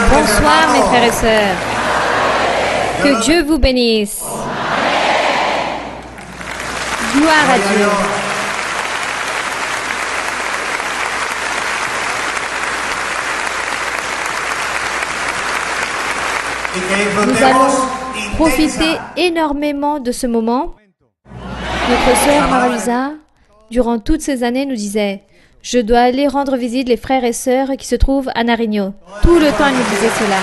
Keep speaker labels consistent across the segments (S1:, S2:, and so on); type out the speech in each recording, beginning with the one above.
S1: Bonsoir mes frères et sœurs. Que Dieu vous bénisse. Gloire à Dieu. Nous allons profiter énormément de ce moment. Notre sœur Marie-Luisa, durant toutes ces années, nous disait « Je dois aller rendre visite les frères et sœurs qui se trouvent à Nariño. » Tout le temps, elle nous disait cela.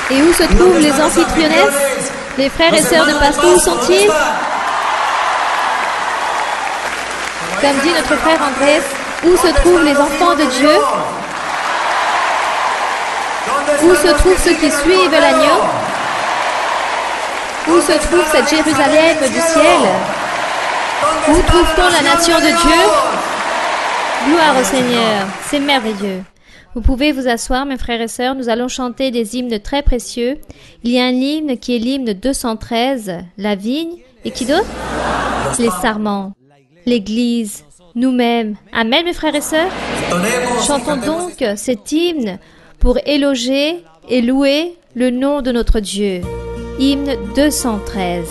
S1: Et où se trouvent les anfitrionnesses? Les frères et sœurs de Pascua, où sont-ils? Comme dit notre frère Andrés, où se trouvent les enfants de Dieu? Où se trouvent ceux qui suivent l'agneau? Où se trouve cette Jérusalem du ciel? Où trouve-t-on la nation de Dieu? Gloire au Seigneur, c'est merveilleux. Vous pouvez vous asseoir, mes frères et sœurs, nous allons chanter des hymnes très précieux. Il y a un hymne qui est l'hymne 213, la vigne, et qui d'autre? Les sarments, l'Église, nous-mêmes. Amen, mes frères et sœurs. Chantons donc cet hymne pour éloger et louer le nom de notre Dieu. Hymne 213.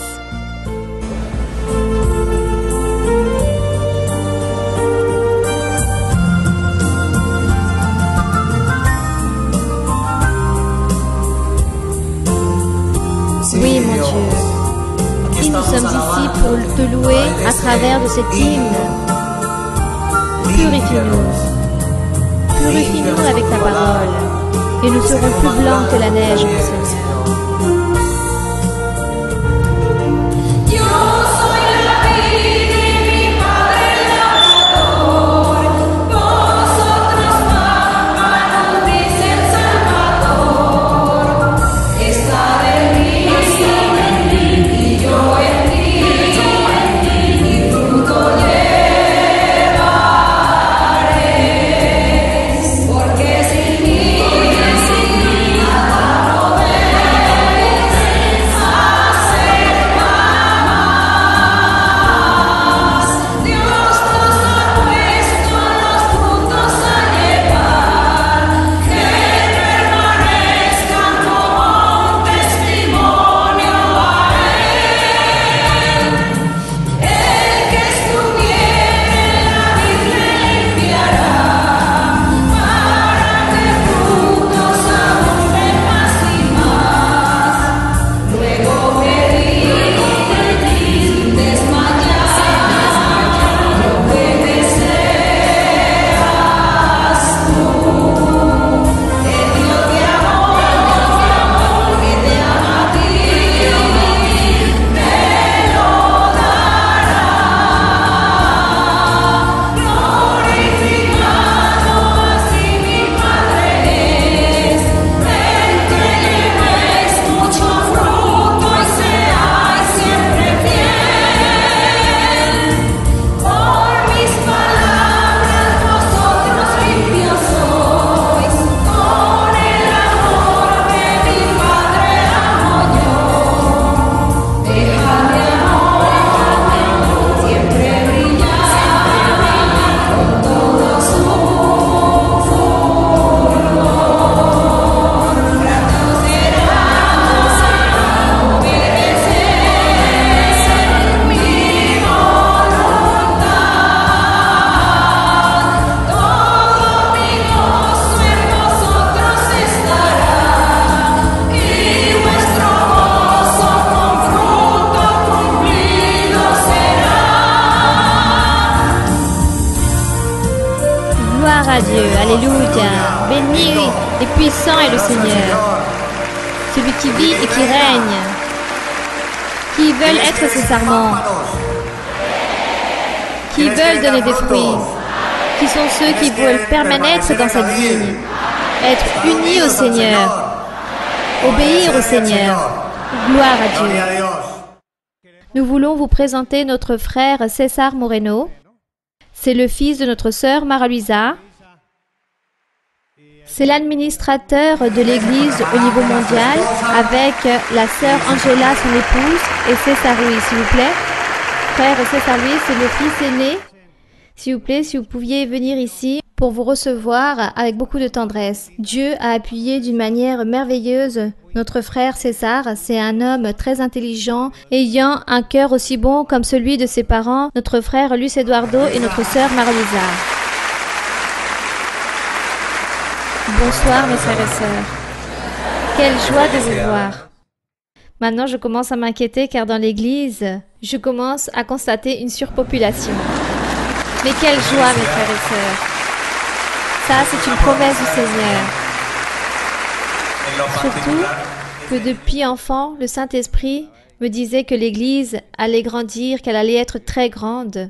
S1: Oui, mon Dieu. Et nous sommes ici pour te louer à travers de cet hymne. Purifie-nous. Purifie-nous avec ta parole. Et nous serons plus blancs que la neige, mon Seigneur. À Dieu, alléluia, béni et puissant est le Seigneur, celui qui vit et qui règne, qui veulent être ses sarments, qui veulent donner des fruits, qui sont ceux qui veulent permanêtre dans cette vigne, être unis au Seigneur, obéir au Seigneur, gloire à Dieu. Nous voulons vous présenter notre frère César Moreno, c'est le fils de notre sœur Marie-Luisa. C'est l'administrateur de l'Église au niveau mondial avec la sœur Angela, son épouse, et César Luis, s'il vous plaît. Frère César Luis, c'est le fils aîné. S'il vous plaît, si vous pouviez venir ici pour vous recevoir avec beaucoup de tendresse. Dieu a appuyé d'une manière merveilleuse notre frère César. C'est un homme très intelligent, ayant un cœur aussi bon comme celui de ses parents, notre frère Luis Eduardo et notre sœur Marie-Lisa. Bonsoir mes frères et sœurs. Quelle joie de vous voir. Maintenant, je commence à m'inquiéter car dans l'église, je commence à constater une surpopulation. Mais quelle joie, mes frères et sœurs. Ça, c'est une promesse du Seigneur. Surtout que depuis enfant, le Saint-Esprit me disait que l'église allait grandir, qu'elle allait être très grande.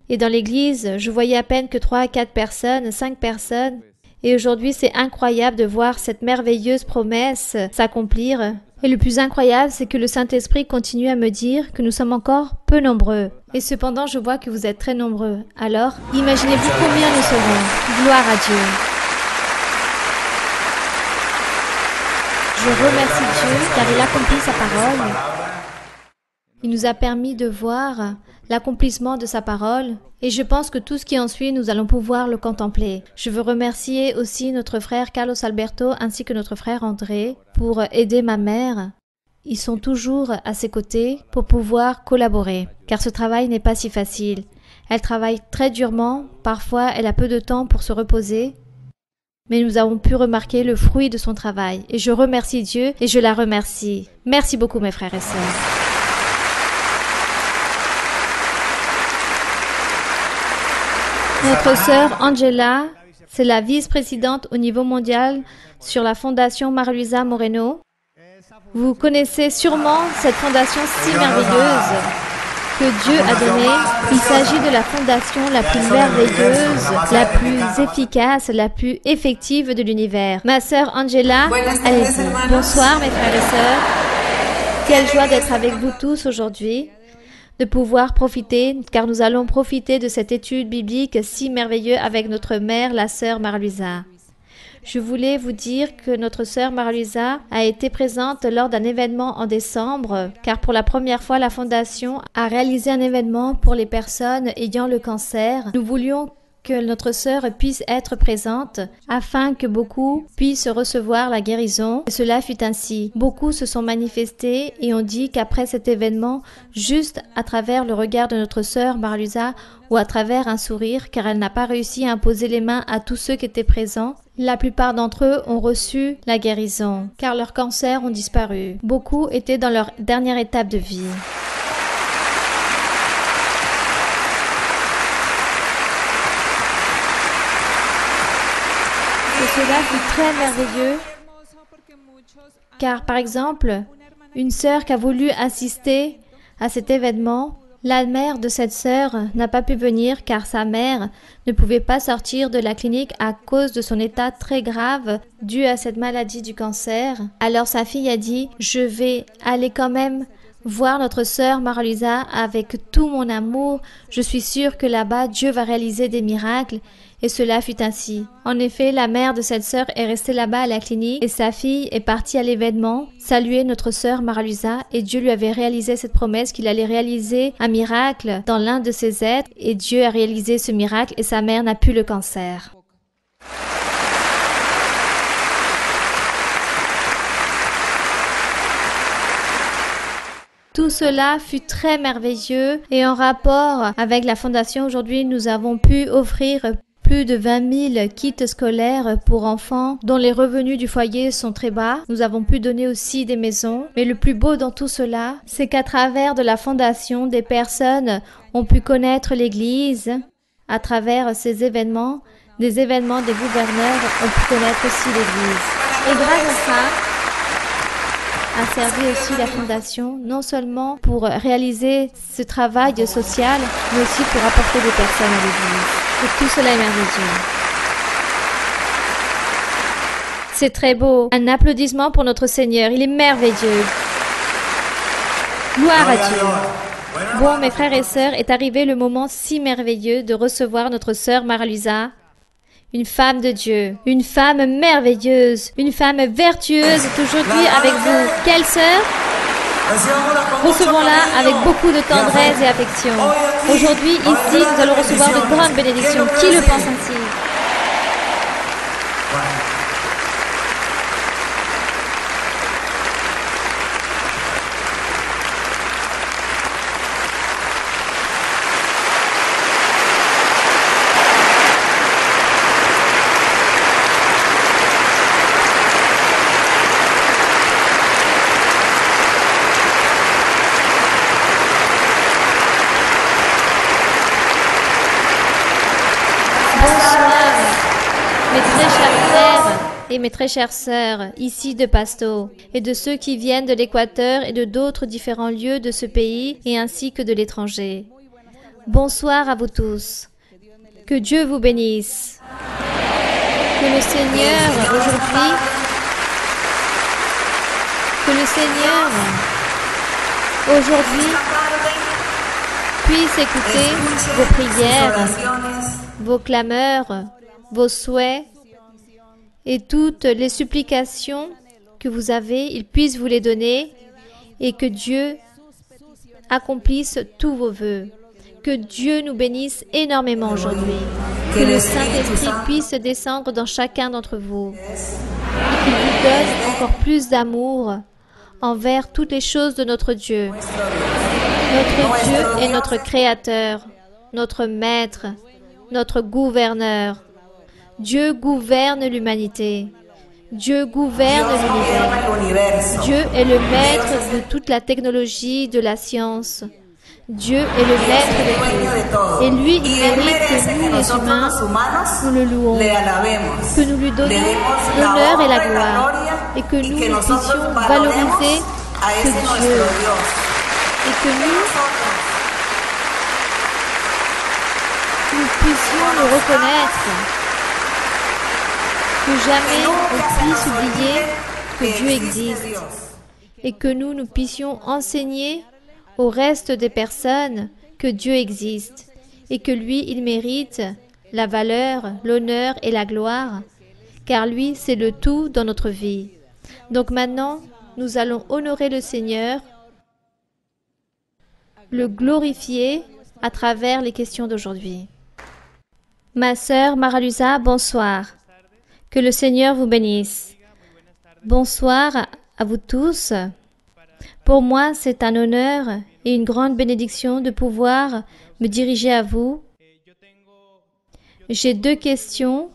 S1: Et dans l'église, je voyais à peine que 3 à 4 personnes, 5 personnes. Et aujourd'hui, c'est incroyable de voir cette merveilleuse promesse s'accomplir. Et le plus incroyable, c'est que le Saint-Esprit continue à me dire que nous sommes encore peu nombreux. Et cependant, je vois que vous êtes très nombreux. Alors, imaginez-vous combien nous serons. Gloire à Dieu. Je remercie Dieu car il accomplit sa parole. Il nous a permis de voir l'accomplissement de sa parole. Et je pense que tout ce qui en suit, nous allons pouvoir le contempler. Je veux remercier aussi notre frère Carlos Alberto ainsi que notre frère André pour aider ma mère. Ils sont toujours à ses côtés pour pouvoir collaborer, car ce travail n'est pas si facile. Elle travaille très durement, parfois elle a peu de temps pour se reposer, mais nous avons pu remarquer le fruit de son travail. Et je remercie Dieu et je la remercie. Merci beaucoup mes frères et sœurs. Notre sœur Angela, c'est la vice-présidente au niveau mondial sur la fondation Marie-Luisa Moreno. Vous connaissez sûrement cette fondation si merveilleuse que Dieu a donnée. Il s'agit de la fondation la plus merveilleuse, la plus efficace, la plus effective de l'univers. Ma sœur Angela, allez-y. Bonsoir mes frères et sœurs. Quelle joie d'être avec vous tous aujourd'hui, de pouvoir profiter, car nous allons profiter de cette étude biblique si merveilleuse avec notre mère, la sœur Marie-Luisa. Je voulais vous dire que notre sœur Marie-Luisa a été présente lors d'un événement en décembre, car pour la première fois, la Fondation a réalisé un événement pour les personnes ayant le cancer. Nous voulions que notre sœur puisse être présente afin que beaucoup puissent recevoir la guérison. Et cela fut ainsi. Beaucoup se sont manifestés et ont dit qu'après cet événement, juste à travers le regard de notre sœur Marie-Luisa ou à travers un sourire, car elle n'a pas réussi à imposer les mains à tous ceux qui étaient présents, la plupart d'entre eux ont reçu la guérison, car leurs cancers ont disparu. Beaucoup étaient dans leur dernière étape de vie. Et cela fut très merveilleux, car par exemple, une sœur qui a voulu assister à cet événement, la mère de cette sœur n'a pas pu venir car sa mère ne pouvait pas sortir de la clinique à cause de son état très grave dû à cette maladie du cancer. Alors sa fille a dit « Je vais aller quand même voir notre sœur Marie-Luisa avec tout mon amour. Je suis sûre que là-bas, Dieu va réaliser des miracles. » Et cela fut ainsi. En effet, la mère de cette sœur est restée là-bas à la clinique et sa fille est partie à l'événement saluer notre sœur Marie-Luisa et Dieu lui avait réalisé cette promesse qu'il allait réaliser un miracle dans l'un de ses êtres et Dieu a réalisé ce miracle et sa mère n'a plus le cancer. Tout cela fut très merveilleux et en rapport avec la Fondation, aujourd'hui, nous avons pu offrir plus de 20 000 kits scolaires pour enfants dont les revenus du foyer sont très bas. Nous avons pu donner aussi des maisons. Mais le plus beau dans tout cela, c'est qu'à travers de la Fondation, des personnes ont pu connaître l'Église. À travers ces événements, des événements des gouverneurs ont pu connaître aussi l'Église. Et grâce à ça, a servi aussi la Fondation, non seulement pour réaliser ce travail social, mais aussi pour apporter des personnes à l'Église. Et tout cela est merveilleux. C'est très beau. Un applaudissement pour notre Seigneur. Il est merveilleux. Gloire à Dieu. Bon, mes frères et sœurs, est arrivé le moment si merveilleux de recevoir notre sœur Marie-Luisa. Une femme de Dieu, une femme merveilleuse, une femme vertueuse est aujourd'hui avec vous. Quelle sœur? Recevons-la avec beaucoup de tendresse et affection. Aujourd'hui, ici, nous allons recevoir de grandes bénédictions. Qui le pense ainsi? Bonsoir, mes très chers frères et mes très chères sœurs, ici de Pasto, et de ceux qui viennent de l'Équateur et de d'autres différents lieux de ce pays, et ainsi que de l'étranger. Bonsoir à vous tous. Que Dieu vous bénisse. Que le Seigneur aujourd'hui, puisse écouter vos prières, vos clameurs, vos souhaits et toutes les supplications que vous avez, il puisse vous les donner et que Dieu accomplisse tous vos vœux. Que Dieu nous bénisse énormément aujourd'hui. Que le Saint-Esprit puisse descendre dans chacun d'entre vous et qu'il vous donne encore plus d'amour envers toutes les choses de notre Dieu. Notre Dieu est notre Créateur, notre Maître, notre Gouverneur. Dieu gouverne l'humanité. Dieu gouverne l'univers. Dieu est le maître de toute la technologie, de la science. Dieu est le maître de tout. Et lui, il mérite que nous, les humains, nous le louons, que nous lui donnons l'honneur et la gloire, et que nous puissions valoriser ce Dieu, et que nous puissions le reconnaître, que jamais on puisse oublier que Dieu existe, et que nous puissions enseigner au reste des personnes que Dieu existe et que lui, il mérite la valeur, l'honneur et la gloire, car lui, c'est le tout dans notre vie. Donc maintenant, nous allons honorer le Seigneur, le glorifier à travers les questions d'aujourd'hui. Ma sœur Maralusa, bonsoir. Que le Seigneur vous bénisse. Bonsoir à vous tous. Pour moi, c'est un honneur et une grande bénédiction de pouvoir me diriger à vous. J'ai deux questions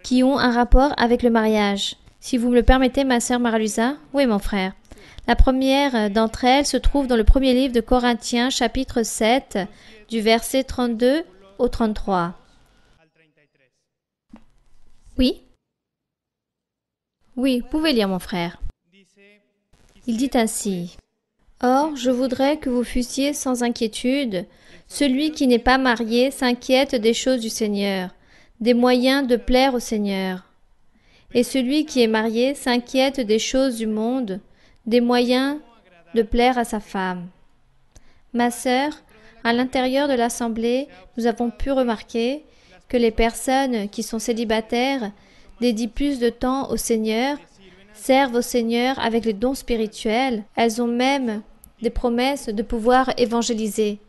S1: qui ont un rapport avec le mariage. Si vous me le permettez, ma sœur Maralusa. Oui, mon frère. La première d'entre elles se trouve dans le premier livre de Corinthiens, chapitre 7, du verset 32 au 33. Oui? Oui, vous pouvez lire, mon frère. Il dit ainsi: « Or, je voudrais que vous fussiez sans inquiétude. Celui qui n'est pas marié s'inquiète des choses du Seigneur, des moyens de plaire au Seigneur. Et celui qui est marié s'inquiète des choses du monde, des moyens de plaire à sa femme. » Ma sœur, à l'intérieur de l'Assemblée, nous avons pu remarquer que les personnes qui sont célibataires dédient plus de temps au Seigneur, servent au Seigneur avec les dons spirituels. Elles ont même des promesses de pouvoir évangéliser.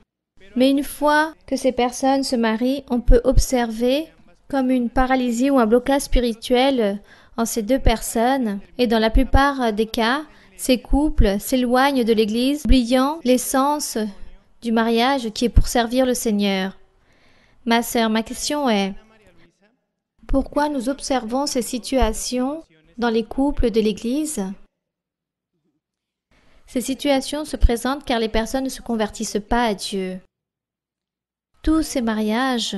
S1: Mais une fois que ces personnes se marient, on peut observer comme une paralysie ou un blocage spirituel en ces deux personnes. Et dans la plupart des cas, ces couples s'éloignent de l'Église, oubliant l'essence du mariage qui est pour servir le Seigneur. Ma sœur, ma question est: pourquoi nous observons ces situations dans les couples de l'Église? Ces situations se présentent car les personnes ne se convertissent pas à Dieu. Tous ces mariages,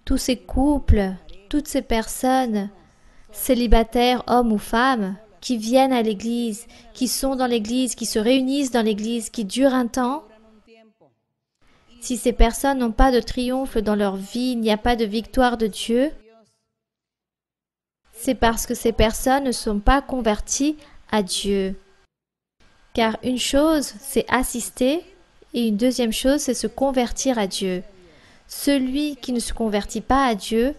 S1: tous ces couples, toutes ces personnes, célibataires, hommes ou femmes, qui viennent à l'Église, qui sont dans l'Église, qui se réunissent dans l'Église, qui durent un temps, si ces personnes n'ont pas de triomphe dans leur vie, il n'y a pas de victoire de Dieu, c'est parce que ces personnes ne sont pas converties à Dieu. Car une chose, c'est assister, et une deuxième chose, c'est se convertir à Dieu. Celui qui ne se convertit pas à Dieu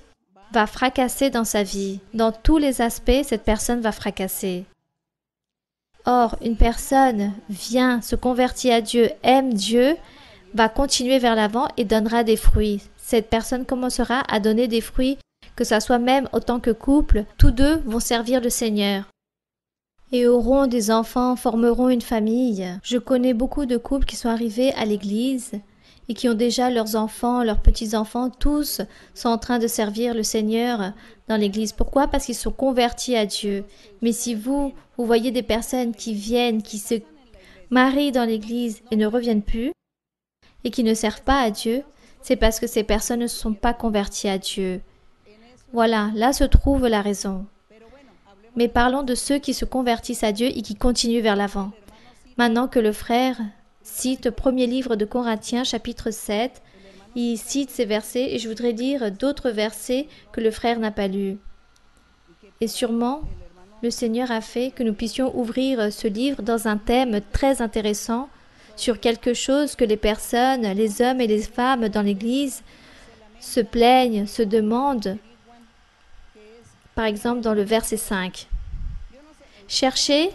S1: va fracasser dans sa vie. Dans tous les aspects, cette personne va fracasser. Or, une personne vient, se convertit à Dieu, aime Dieu, va continuer vers l'avant et donnera des fruits. Cette personne commencera à donner des fruits, que ça soit même autant que couple, tous deux vont servir le Seigneur. Et auront des enfants, formeront une famille. Je connais beaucoup de couples qui sont arrivés à l'église et qui ont déjà leurs enfants, leurs petits-enfants, tous sont en train de servir le Seigneur dans l'église. Pourquoi? Parce qu'ils sont convertis à Dieu. Mais si vous voyez des personnes qui viennent, qui se marient dans l'église et ne reviennent plus, et qui ne servent pas à Dieu, C'est parce que ces personnes ne se sont pas converties à Dieu. Voilà, là se trouve la raison. Mais parlons de ceux qui se convertissent à Dieu et qui continuent vers l'avant. Maintenant que le frère cite premier livre de Corinthiens, chapitre 7, il cite ces versets et je voudrais dire d'autres versets que le frère n'a pas lus. Et sûrement, le Seigneur a fait que nous puissions ouvrir ce livre dans un thème très intéressant sur quelque chose que les personnes, les hommes et les femmes dans l'Église se plaignent, se demandent. Par exemple, dans le verset 5. Cherchez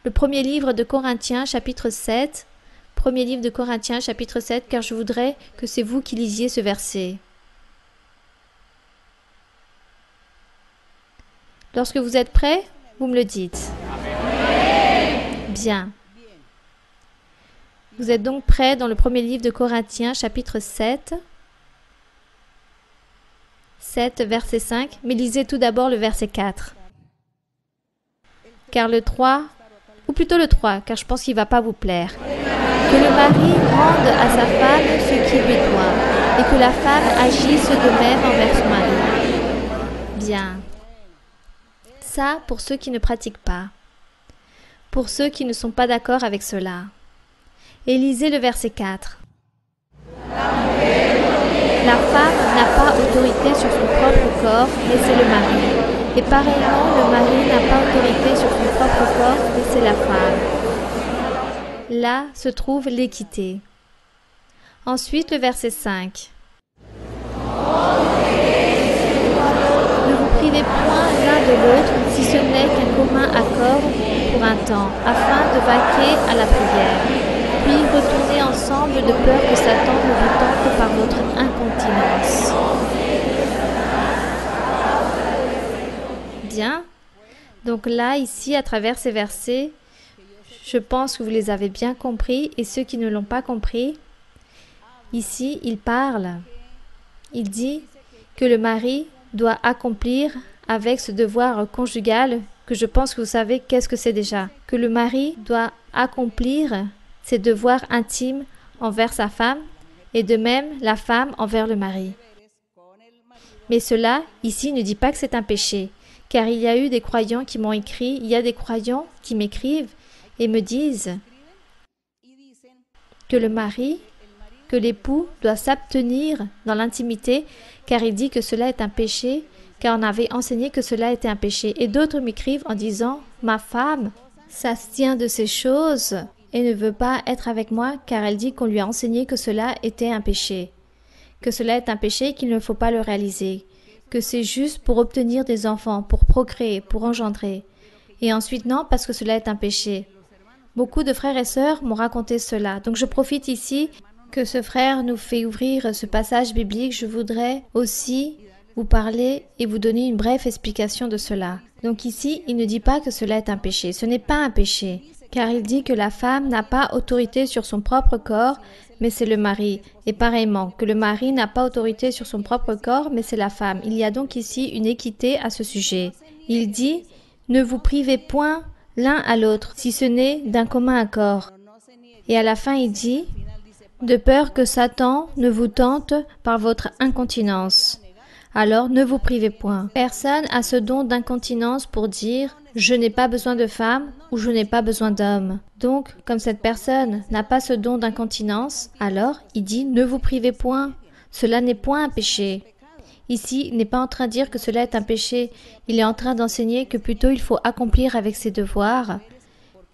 S1: le premier livre de Corinthiens, chapitre 7. Premier livre de Corinthiens, chapitre 7, car je voudrais que c'est vous qui lisiez ce verset. Lorsque vous êtes prêts, vous me le dites. Bien. Vous êtes donc prêts dans le premier livre de Corinthiens, chapitre 7. 7, verset 5, mais lisez tout d'abord le verset 4. Car le 3, ou plutôt le 3, car je pense qu'il ne va pas vous plaire. Que le mari rende à sa femme ce qui lui doit, et que la femme agisse de même envers son mari. Bien. Ça, pour ceux qui ne pratiquent pas. Pour ceux qui ne sont pas d'accord avec cela. Et lisez le verset 4. La femme n'a pas autorité sur son propre corps, mais c'est le mari. Et pareillement, le mari n'a pas autorité sur son propre corps, mais c'est la femme. Là se trouve l'équité. Ensuite, le verset 5. Ne vous privez point l'un de l'autre, si ce n'est qu'un commun accord pour un temps, afin de vaquer à la prière. Puis retournez ensemble de peur que Satan ne vous tente par votre incontinence. Bien. Donc là, ici, à travers ces versets, je pense que vous les avez bien compris. Et ceux qui ne l'ont pas compris, ici, il parle. Il dit que le mari doit accomplir avec ce devoir conjugal, que je pense que vous savez qu'est-ce que c'est déjà. Que le mari doit accomplir ses devoirs intimes envers sa femme et de même la femme envers le mari. Mais cela, ici, ne dit pas que c'est un péché, car il y a eu des croyants qui m'ont écrit, il y a des croyants qui m'écrivent et me disent que le mari, que l'époux doit s'abstenir dans l'intimité, car il dit que cela est un péché, car on avait enseigné que cela était un péché. Et d'autres m'écrivent en disant « Ma femme s'abstient de ces choses » et ne veut pas être avec moi car elle dit qu'on lui a enseigné que cela était un péché, que cela est un péché et qu'il ne faut pas le réaliser, que c'est juste pour obtenir des enfants, pour procréer, pour engendrer. Et ensuite non, parce que cela est un péché. Beaucoup de frères et sœurs m'ont raconté cela. Donc je profite ici que ce frère nous fait ouvrir ce passage biblique. Je voudrais aussi vous parler et vous donner une brève explication de cela. Donc ici, il ne dit pas que cela est un péché. Ce n'est pas un péché. Car il dit que la femme n'a pas autorité sur son propre corps, mais c'est le mari. Et pareillement, que le mari n'a pas autorité sur son propre corps, mais c'est la femme. Il y a donc ici une équité à ce sujet. Il dit « Ne vous privez point l'un à l'autre, si ce n'est d'un commun accord. » Et à la fin, il dit « De peur que Satan ne vous tente par votre incontinence. » Alors, ne vous privez point. Personne a ce don d'incontinence pour dire « Je n'ai pas besoin de femme » ou « Je n'ai pas besoin d'homme ». Donc, comme cette personne n'a pas ce don d'incontinence, alors il dit « Ne vous privez point ». Cela n'est point un péché. Ici, il n'est pas en train de dire que cela est un péché. Il est en train d'enseigner que plutôt il faut accomplir avec ses devoirs,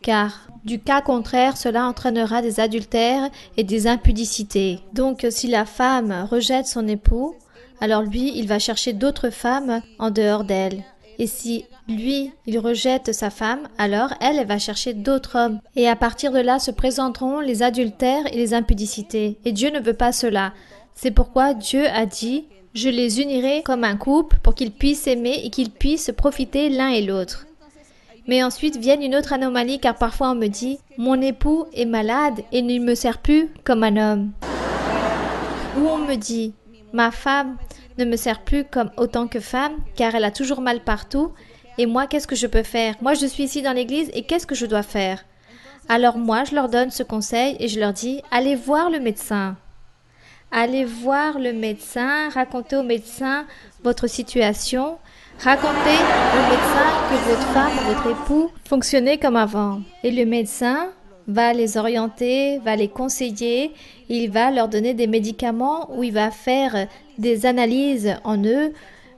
S1: car du cas contraire, cela entraînera des adultères et des impudicités. Donc, si la femme rejette son époux, alors lui, il va chercher d'autres femmes en dehors d'elle. Et si lui, il rejette sa femme, alors elle va chercher d'autres hommes. Et à partir de là se présenteront les adultères et les impudicités. Et Dieu ne veut pas cela. C'est pourquoi Dieu a dit « Je les unirai comme un couple pour qu'ils puissent s'aimer et qu'ils puissent profiter l'un et l'autre. » Mais ensuite vient une autre anomalie car parfois on me dit « Mon époux est malade et ne me sert plus comme un homme. » Ou on me dit « Ma femme ne me sert plus comme autant que femme car elle a toujours mal partout et moi qu'est-ce que je peux faire? Moi je suis ici dans l'église et qu'est-ce que je dois faire? » Alors moi je leur donne ce conseil et je leur dis « Allez voir le médecin. Allez voir le médecin, racontez au médecin votre situation, racontez au médecin que votre femme ou votre époux fonctionnait comme avant. Et le médecin va les orienter, va les conseiller, il va leur donner des médicaments ou il va faire des analyses en eux,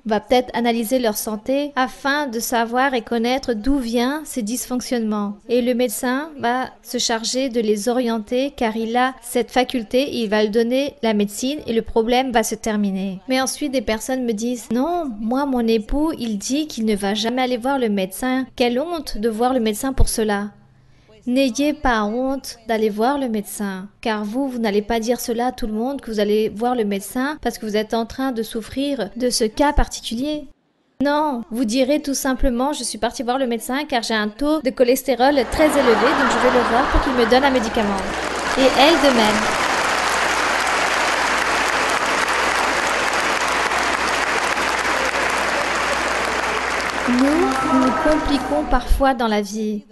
S1: va peut-être analyser leur santé afin de savoir et connaître d'où viennent ces dysfonctionnements. Et le médecin va se charger de les orienter car il a cette faculté, il va lui donner la médecine et le problème va se terminer. Mais ensuite, des personnes me disent « Non, moi, mon époux, il dit qu'il ne va jamais aller voir le médecin. Quelle honte de voir le médecin pour cela !» N'ayez pas honte d'aller voir le médecin, car vous n'allez pas dire cela à tout le monde que vous allez voir le médecin parce que vous êtes en train de souffrir de ce cas particulier. Non, vous direz tout simplement « Je suis parti voir le médecin car j'ai un taux de cholestérol très élevé, donc je vais le voir pour qu'il me donne un médicament. » Et elle de même. Nous nous compliquons parfois dans la vie.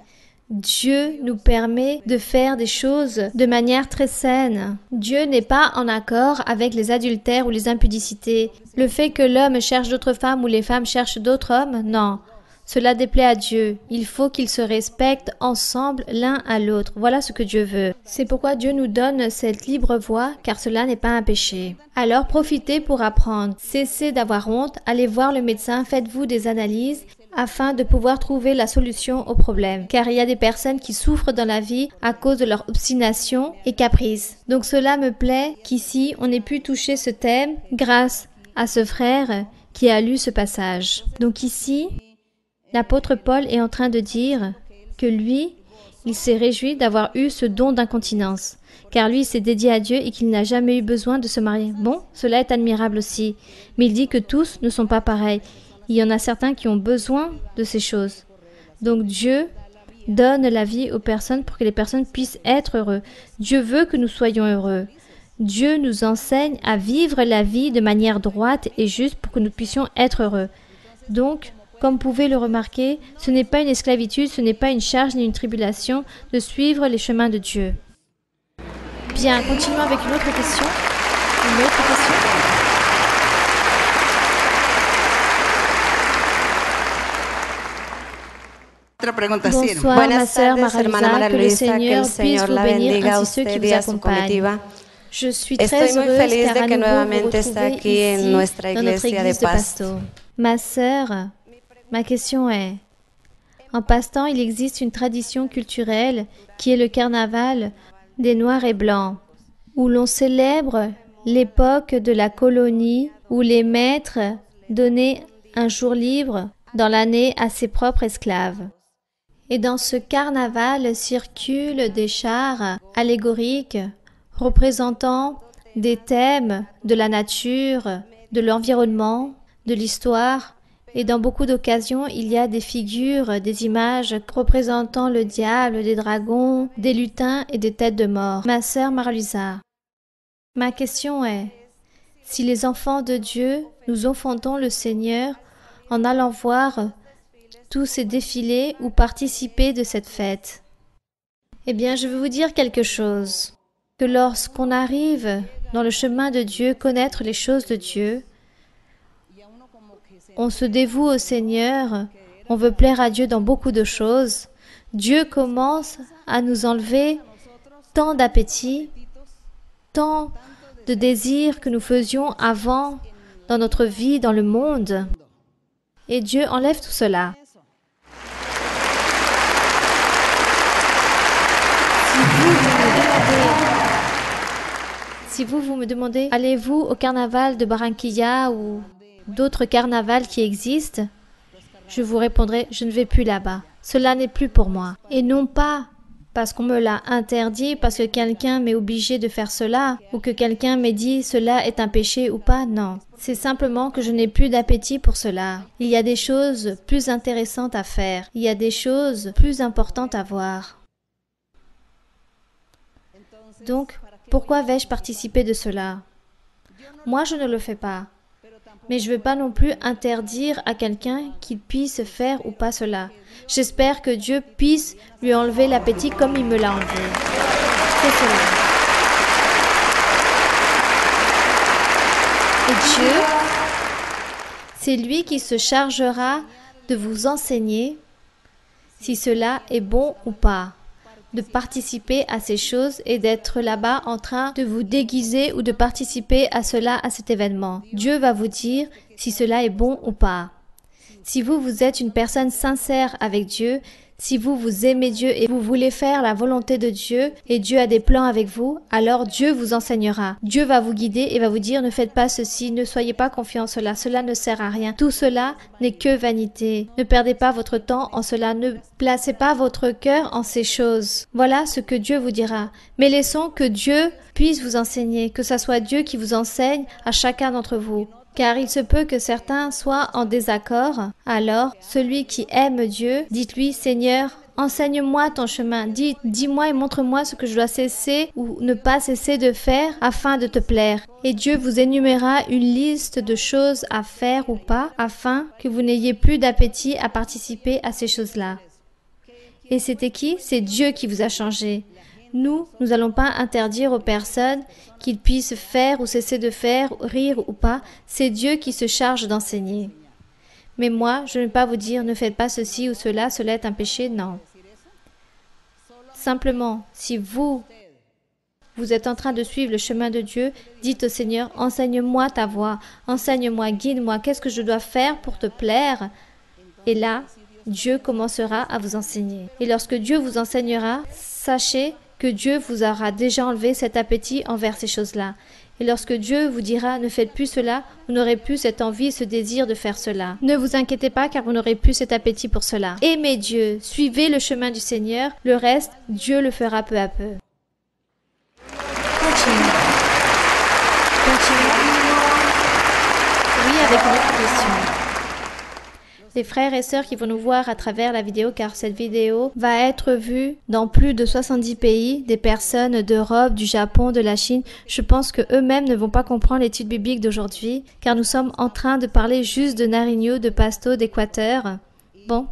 S1: Dieu nous permet de faire des choses de manière très saine. Dieu n'est pas en accord avec les adultères ou les impudicités. Le fait que l'homme cherche d'autres femmes ou les femmes cherchent d'autres hommes, non. Cela déplaît à Dieu. Il faut qu'ils se respectent ensemble l'un à l'autre. Voilà ce que Dieu veut. C'est pourquoi Dieu nous donne cette libre voie, car cela n'est pas un péché. Alors profitez pour apprendre. Cessez d'avoir honte, allez voir le médecin, faites-vous des analyses afin de pouvoir trouver la solution au problème. Car il y a des personnes qui souffrent dans la vie à cause de leur obstination et caprice. Donc cela me plaît qu'ici on ait pu toucher ce thème grâce à ce frère qui a lu ce passage. Donc ici, l'apôtre Paul est en train de dire que lui, il s'est réjoui d'avoir eu ce don d'incontinence, car lui s'est dédié à Dieu et qu'il n'a jamais eu besoin de se marier. Bon, cela est admirable aussi, mais il dit que tous ne sont pas pareils. Il y en a certains qui ont besoin de ces choses. Donc Dieu donne la vie aux personnes pour que les personnes puissent être heureux. Dieu veut que nous soyons heureux. Dieu nous enseigne à vivre la vie de manière droite et juste pour que nous puissions être heureux. Donc, comme vous pouvez le remarquer, ce n'est pas une esclavitude, ce n'est pas une charge ni une tribulation de suivre les chemins de Dieu. Bien, continuons avec une autre question. Une autre question. Bonsoir, ma sœur Maria-Luisa, que le Seigneur puisse vous bénir ainsi ceux qui vous accompagnent. Je suis très heureuse car à nouveau vous retrouver ici dans notre église de Pasto. Ma sœur, ma question est, en Passe-Temps, il existe une tradition culturelle qui est le carnaval des Noirs et Blancs, où l'on célèbre l'époque de la colonie où les maîtres donnaient un jour libre dans l'année à ses propres esclaves. Et dans ce carnaval circulent des chars allégoriques représentant des thèmes de la nature, de l'environnement, de l'histoire. Et dans beaucoup d'occasions, il y a des figures, des images représentant le diable, des dragons, des lutins et des têtes de mort. Ma sœur Maria-Luisa, ma question est, si les enfants de Dieu, nous offrons le Seigneur en allant voir tous ces défilés ou participer de cette fête? Eh bien, je vais vous dire quelque chose, que lorsqu'on arrive dans le chemin de Dieu, connaître les choses de Dieu, on se dévoue au Seigneur, on veut plaire à Dieu dans beaucoup de choses. Dieu commence à nous enlever tant d'appétit, tant de désirs que nous faisions avant dans notre vie, dans le monde. Et Dieu enlève tout cela. Si vous me demandez, allez-vous au carnaval de Barranquilla ou d'autres carnavals qui existent? Je vous répondrai, je ne vais plus là-bas. Cela n'est plus pour moi. Et non pas parce qu'on me l'a interdit, parce que quelqu'un m'est obligé de faire cela, ou que quelqu'un m'ait dit cela est un péché ou pas, non. C'est simplement que je n'ai plus d'appétit pour cela. Il y a des choses plus intéressantes à faire. Il y a des choses plus importantes à voir. Donc, pourquoi vais-je participer de cela? Moi, je ne le fais pas. Mais je ne veux pas non plus interdire à quelqu'un qu'il puisse faire ou pas cela. J'espère que Dieu puisse lui enlever l'appétit comme il me l'a enlevé. C'est cela. Et Dieu, c'est lui qui se chargera de vous enseigner si cela est bon ou pas, de participer à ces choses et d'être là-bas en train de vous déguiser ou de participer à cela, à cet événement. Dieu va vous dire si cela est bon ou pas. Si vous êtes une personne sincère avec Dieu, si vous aimez Dieu et vous voulez faire la volonté de Dieu et Dieu a des plans avec vous, alors Dieu vous enseignera. Dieu va vous guider et va vous dire ne faites pas ceci, ne soyez pas confiants en cela, cela ne sert à rien. Tout cela n'est que vanité. Ne perdez pas votre temps en cela, ne placez pas votre cœur en ces choses. Voilà ce que Dieu vous dira. Mais laissons que Dieu puisse vous enseigner, que ce soit Dieu qui vous enseigne à chacun d'entre vous. Car il se peut que certains soient en désaccord. Alors, celui qui aime Dieu, dites-lui, Seigneur, enseigne-moi ton chemin. Dis-moi et montre-moi ce que je dois cesser ou ne pas cesser de faire afin de te plaire. Et Dieu vous énumérera une liste de choses à faire ou pas, afin que vous n'ayez plus d'appétit à participer à ces choses-là. Et c'était qui? C'est Dieu qui vous a changé. Nous n'allons pas interdire aux personnes qu'ils puissent faire ou cesser de faire, rire ou pas. C'est Dieu qui se charge d'enseigner. Mais moi, je ne vais pas vous dire ne faites pas ceci ou cela, cela est un péché, non. Simplement, si vous êtes en train de suivre le chemin de Dieu, dites au Seigneur, enseigne-moi ta voie, enseigne-moi, guide-moi, qu'est-ce que je dois faire pour te plaire? Et là, Dieu commencera à vous enseigner. Et lorsque Dieu vous enseignera, sachez que Dieu vous aura déjà enlevé cet appétit envers ces choses-là. Et lorsque Dieu vous dira « ne faites plus cela », vous n'aurez plus cette envie, ce désir de faire cela. Ne vous inquiétez pas car vous n'aurez plus cet appétit pour cela. Aimez Dieu, suivez le chemin du Seigneur, le reste, Dieu le fera peu à peu. Continue. Oui, avec une autre question. Les frères et sœurs qui vont nous voir à travers la vidéo, car cette vidéo va être vue dans plus de 70 pays, des personnes d'Europe, du Japon, de la Chine. Je pense que eux-mêmes ne vont pas comprendre l'étude biblique d'aujourd'hui, car nous sommes en train de parler juste de Nariño, de Pasto, d'Équateur. Bon.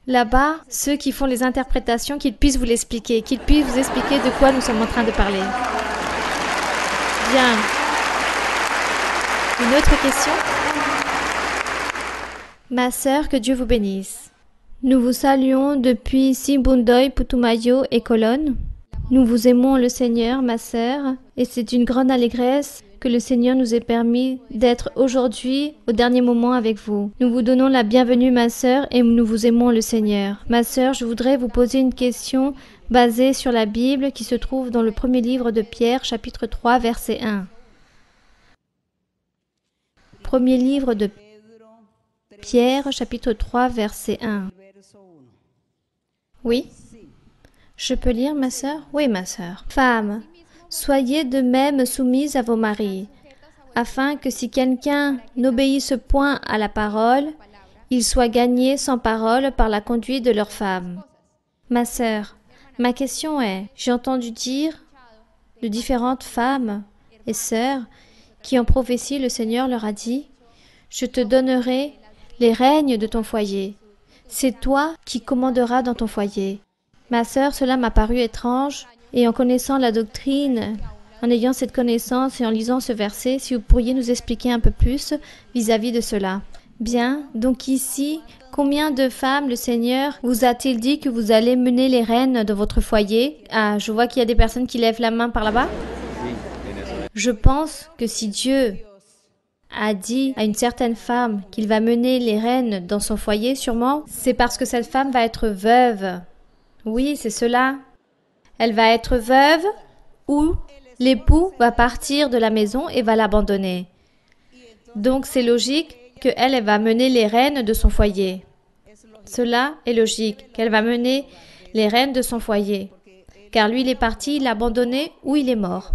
S1: Là-bas, ceux qui font les interprétations, qu'ils puissent vous l'expliquer, qu'ils puissent vous expliquer de quoi nous sommes en train de parler. Bien. Une autre question ? Ma sœur, que Dieu vous bénisse. Nous vous saluons depuis Sibundoy, Putumayo et Colonne. Nous vous aimons le Seigneur, ma sœur, et c'est une grande allégresse que le Seigneur nous ait permis d'être aujourd'hui au dernier moment avec vous. Nous vous donnons la bienvenue, ma sœur, et nous vous aimons le Seigneur. Ma sœur, je voudrais vous poser une question basée sur la Bible qui se trouve dans le premier livre de Pierre, chapitre 3, verset 1. Premier livre de Pierre, chapitre 3, verset 1. Oui? Je peux lire, ma sœur? Oui, ma sœur. Femmes, soyez de même soumises à vos maris, afin que si quelqu'un n'obéisse point à la parole, il soit gagné sans parole par la conduite de leur femme. Ma sœur, ma question est, j'ai entendu dire de différentes femmes et sœurs qui en prophétie le Seigneur leur a dit, « Je te donnerai les règnes de ton foyer. C'est toi qui commanderas dans ton foyer. » Ma sœur, cela m'a paru étrange, et en connaissant la doctrine, en ayant cette connaissance et en lisant ce verset, si vous pourriez nous expliquer un peu plus vis-à-vis de cela. Bien, donc ici, combien de femmes le Seigneur vous a-t-il dit que vous allez mener les rênes de votre foyer? Ah, je vois qu'il y a des personnes qui lèvent la main par là-bas. Je pense que si Dieu a dit à une certaine femme qu'il va mener les rênes dans son foyer, sûrement, c'est parce que cette femme va être veuve. Oui, c'est cela. Elle va être veuve ou l'époux va partir de la maison et va l'abandonner. Donc, c'est logique qu'elle va mener les rênes de son foyer. Cela est logique, qu'elle va mener les rênes de son foyer. Car lui, il est parti, il l'a abandonné ou il est mort.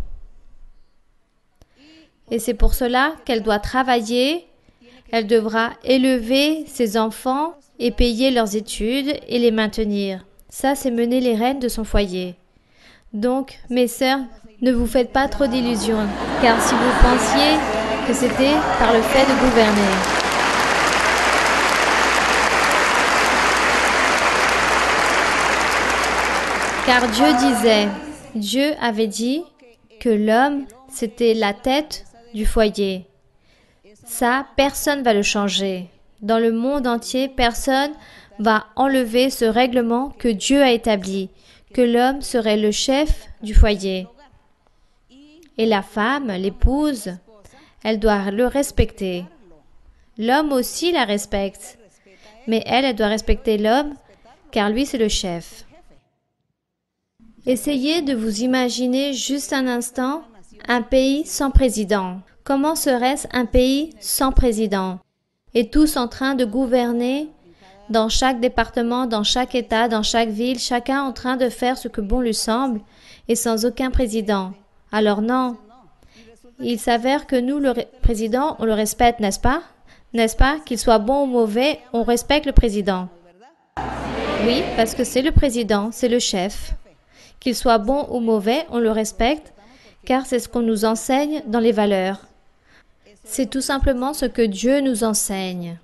S1: Et c'est pour cela qu'elle doit travailler, elle devra élever ses enfants et payer leurs études et les maintenir. Ça, c'est mener les rênes de son foyer. Donc, mes sœurs, ne vous faites pas trop d'illusions, car si vous pensiez que c'était par le fait de gouverner. Car Dieu avait dit que l'homme, c'était la tête du foyer. Ça, personne ne va le changer. Dans le monde entier, personne va enlever ce règlement que Dieu a établi, que l'homme serait le chef du foyer. Et la femme, l'épouse, elle doit le respecter. L'homme aussi la respecte, mais elle doit respecter l'homme, car lui c'est le chef. Essayez de vous imaginer juste un instant un pays sans président. Comment serait-ce un pays sans président? Et tous en train de gouverner dans chaque département, dans chaque État, dans chaque ville, chacun en train de faire ce que bon lui semble et sans aucun président. Alors non, il s'avère que nous, le président, on le respecte, n'est-ce pas? N'est-ce pas? Qu'il soit bon ou mauvais, on respecte le président. Oui, parce que c'est le président, c'est le chef. Qu'il soit bon ou mauvais, on le respecte, car c'est ce qu'on nous enseigne dans les valeurs. C'est tout simplement ce que Dieu nous enseigne.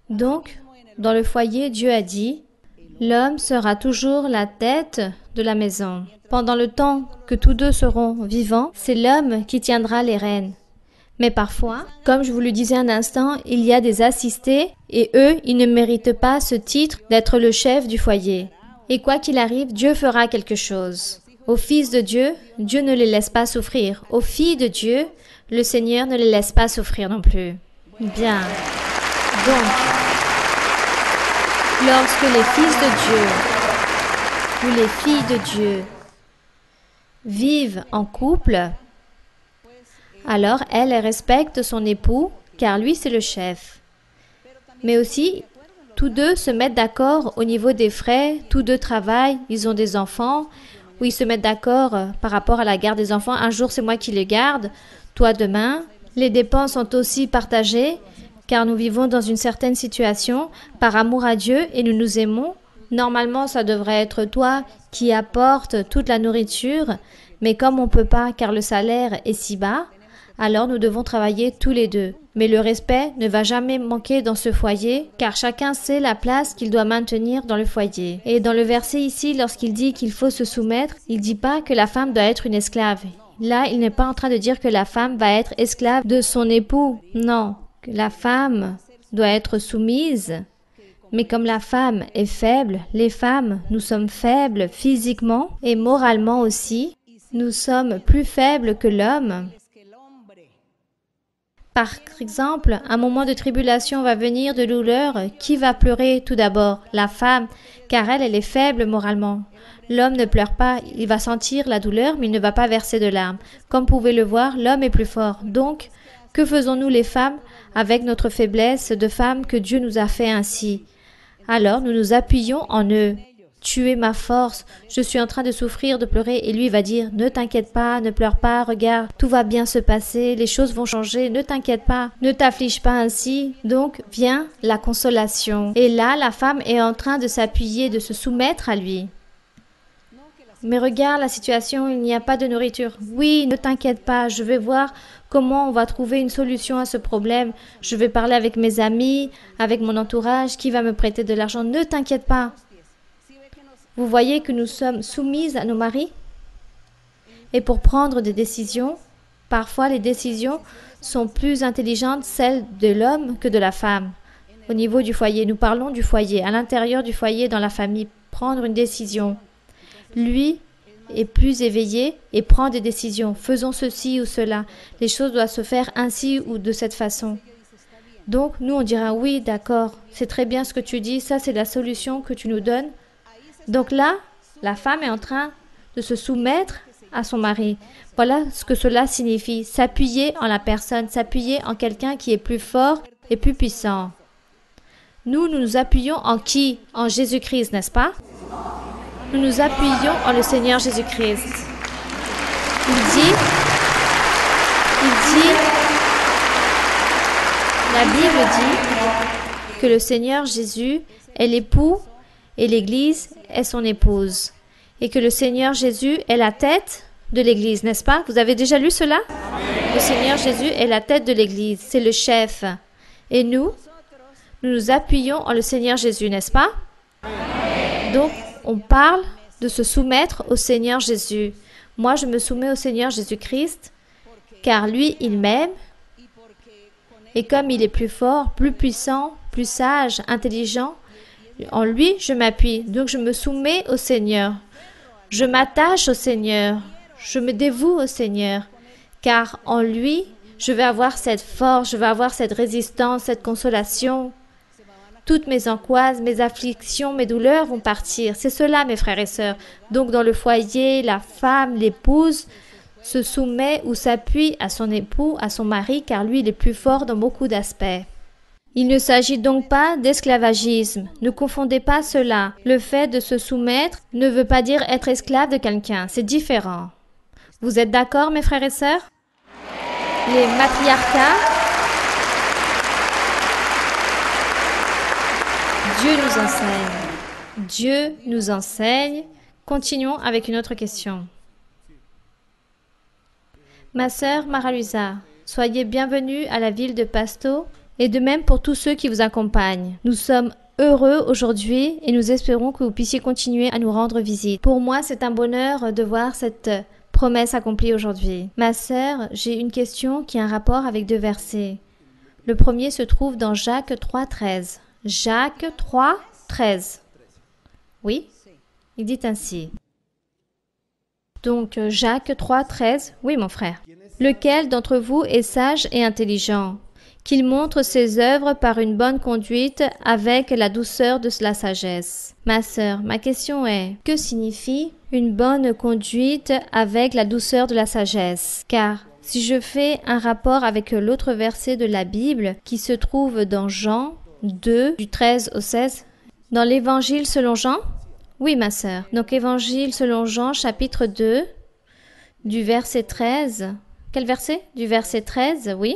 S1: Donc, dans le foyer, Dieu a dit, l'homme sera toujours la tête de la maison. Pendant le temps que tous deux seront vivants, c'est l'homme qui tiendra les rênes. Mais parfois, comme je vous le disais un instant, il y a des assistés et eux, ils ne méritent pas ce titre d'être le chef du foyer. Et quoi qu'il arrive, Dieu fera quelque chose. Aux fils de Dieu, Dieu ne les laisse pas souffrir. Aux filles de Dieu, le Seigneur ne les laisse pas souffrir non plus. Bien. Donc, lorsque les fils de Dieu ou les filles de Dieu vivent en couple, alors elle respecte son époux, car lui c'est le chef. Mais aussi, tous deux se mettent d'accord au niveau des frais, tous deux travaillent, ils ont des enfants, ou ils se mettent d'accord par rapport à la garde des enfants. Un jour c'est moi qui les garde, toi demain. Les dépenses sont aussi partagées, car nous vivons dans une certaine situation par amour à Dieu et nous nous aimons. Normalement, ça devrait être toi qui apporte toute la nourriture, mais comme on ne peut pas car le salaire est si bas, alors nous devons travailler tous les deux. Mais le respect ne va jamais manquer dans ce foyer, car chacun sait la place qu'il doit maintenir dans le foyer. Et dans le verset ici, lorsqu'il dit qu'il faut se soumettre, il ne dit pas que la femme doit être une esclave. Là, il n'est pas en train de dire que la femme va être esclave de son époux. Non, la femme doit être soumise. Mais comme la femme est faible, les femmes, nous sommes faibles physiquement et moralement aussi. Nous sommes plus faibles que l'homme. Par exemple, un moment de tribulation va venir, de douleur. Qui va pleurer tout d'abord? La femme, car elle est faible moralement. L'homme ne pleure pas, il va sentir la douleur, mais il ne va pas verser de larmes. Comme vous pouvez le voir, l'homme est plus fort. Donc, que faisons-nous les femmes avec notre faiblesse de femmes que Dieu nous a fait ainsi? Alors, nous nous appuyons en eux. Tu es ma force, je suis en train de souffrir, de pleurer, et lui va dire, ne t'inquiète pas, ne pleure pas, regarde, tout va bien se passer, les choses vont changer, ne t'inquiète pas, ne t'afflige pas ainsi. Donc vient la consolation. Et là, la femme est en train de s'appuyer, de se soumettre à lui. Mais regarde la situation, il n'y a pas de nourriture. Oui, ne t'inquiète pas, je vais voir comment on va trouver une solution à ce problème. Je vais parler avec mes amis, avec mon entourage, qui va me prêter de l'argent. Ne t'inquiète pas. Vous voyez que nous sommes soumises à nos maris? Et pour prendre des décisions, parfois les décisions sont plus intelligentes, celles de l'homme que de la femme. Au niveau du foyer, nous parlons du foyer, à l'intérieur du foyer, dans la famille, prendre une décision. Lui est plus éveillé et prend des décisions. Faisons ceci ou cela. Les choses doivent se faire ainsi ou de cette façon. Donc, nous, on dira oui, d'accord, c'est très bien ce que tu dis, ça c'est la solution que tu nous donnes. Donc là, la femme est en train de se soumettre à son mari. Voilà ce que cela signifie, s'appuyer en la personne, s'appuyer en quelqu'un qui est plus fort et plus puissant. Nous nous appuyons en qui? En Jésus-Christ, n'est-ce pas? Nous nous appuyons en le Seigneur Jésus-Christ. La Bible dit que le Seigneur Jésus est l'époux et l'Église est son épouse. Et que le Seigneur Jésus est la tête de l'Église, n'est-ce pas? Vous avez déjà lu cela? Le Seigneur Jésus est la tête de l'Église, c'est le chef. Et nous nous appuyons en le Seigneur Jésus, n'est-ce pas? Donc, on parle de se soumettre au Seigneur Jésus. Moi, je me soumets au Seigneur Jésus-Christ, car lui, il m'aime Et comme il est plus fort, plus puissant, plus sage, intelligent, en lui, je m'appuie. Donc, je me soumets au Seigneur. Je m'attache au Seigneur. Je me dévoue au Seigneur. Car en lui, je vais avoir cette force, je vais avoir cette résistance, cette consolation. Toutes mes angoisses, mes afflictions, mes douleurs vont partir. C'est cela, mes frères et sœurs. Donc, dans le foyer, la femme, l'épouse, se soumet ou s'appuie à son époux, à son mari, car lui, il est plus fort dans beaucoup d'aspects. Il ne s'agit donc pas d'esclavagisme. Ne confondez pas cela. Le fait de se soumettre ne veut pas dire être esclave de quelqu'un. C'est différent. Vous êtes d'accord, mes frères et sœurs? Les matriarcats, Dieu nous enseigne. Dieu nous enseigne. Continuons avec une autre question. Ma sœur Maraluisa, soyez bienvenue à la ville de Pasto et de même pour tous ceux qui vous accompagnent. Nous sommes heureux aujourd'hui et nous espérons que vous puissiez continuer à nous rendre visite. Pour moi, c'est un bonheur de voir cette promesse accomplie aujourd'hui. Ma sœur, j'ai une question qui a un rapport avec 2 versets. Le premier se trouve dans Jacques 3,13. Jacques 3,13. Oui, il dit ainsi. Donc, Jacques 3,13. Oui, mon frère. Lequel d'entre vous est sage et intelligent, qu'il montre ses œuvres par une bonne conduite avec la douceur de la sagesse. Ma sœur, ma question est, que signifie une bonne conduite avec la douceur de la sagesse? Car si je fais un rapport avec l'autre verset de la Bible qui se trouve dans Jean 2, du 13 au 16, dans l'Évangile selon Jean? Oui, ma sœur. Donc, Évangile selon Jean, chapitre 2, du verset 13. Quel verset? Du verset 13, oui.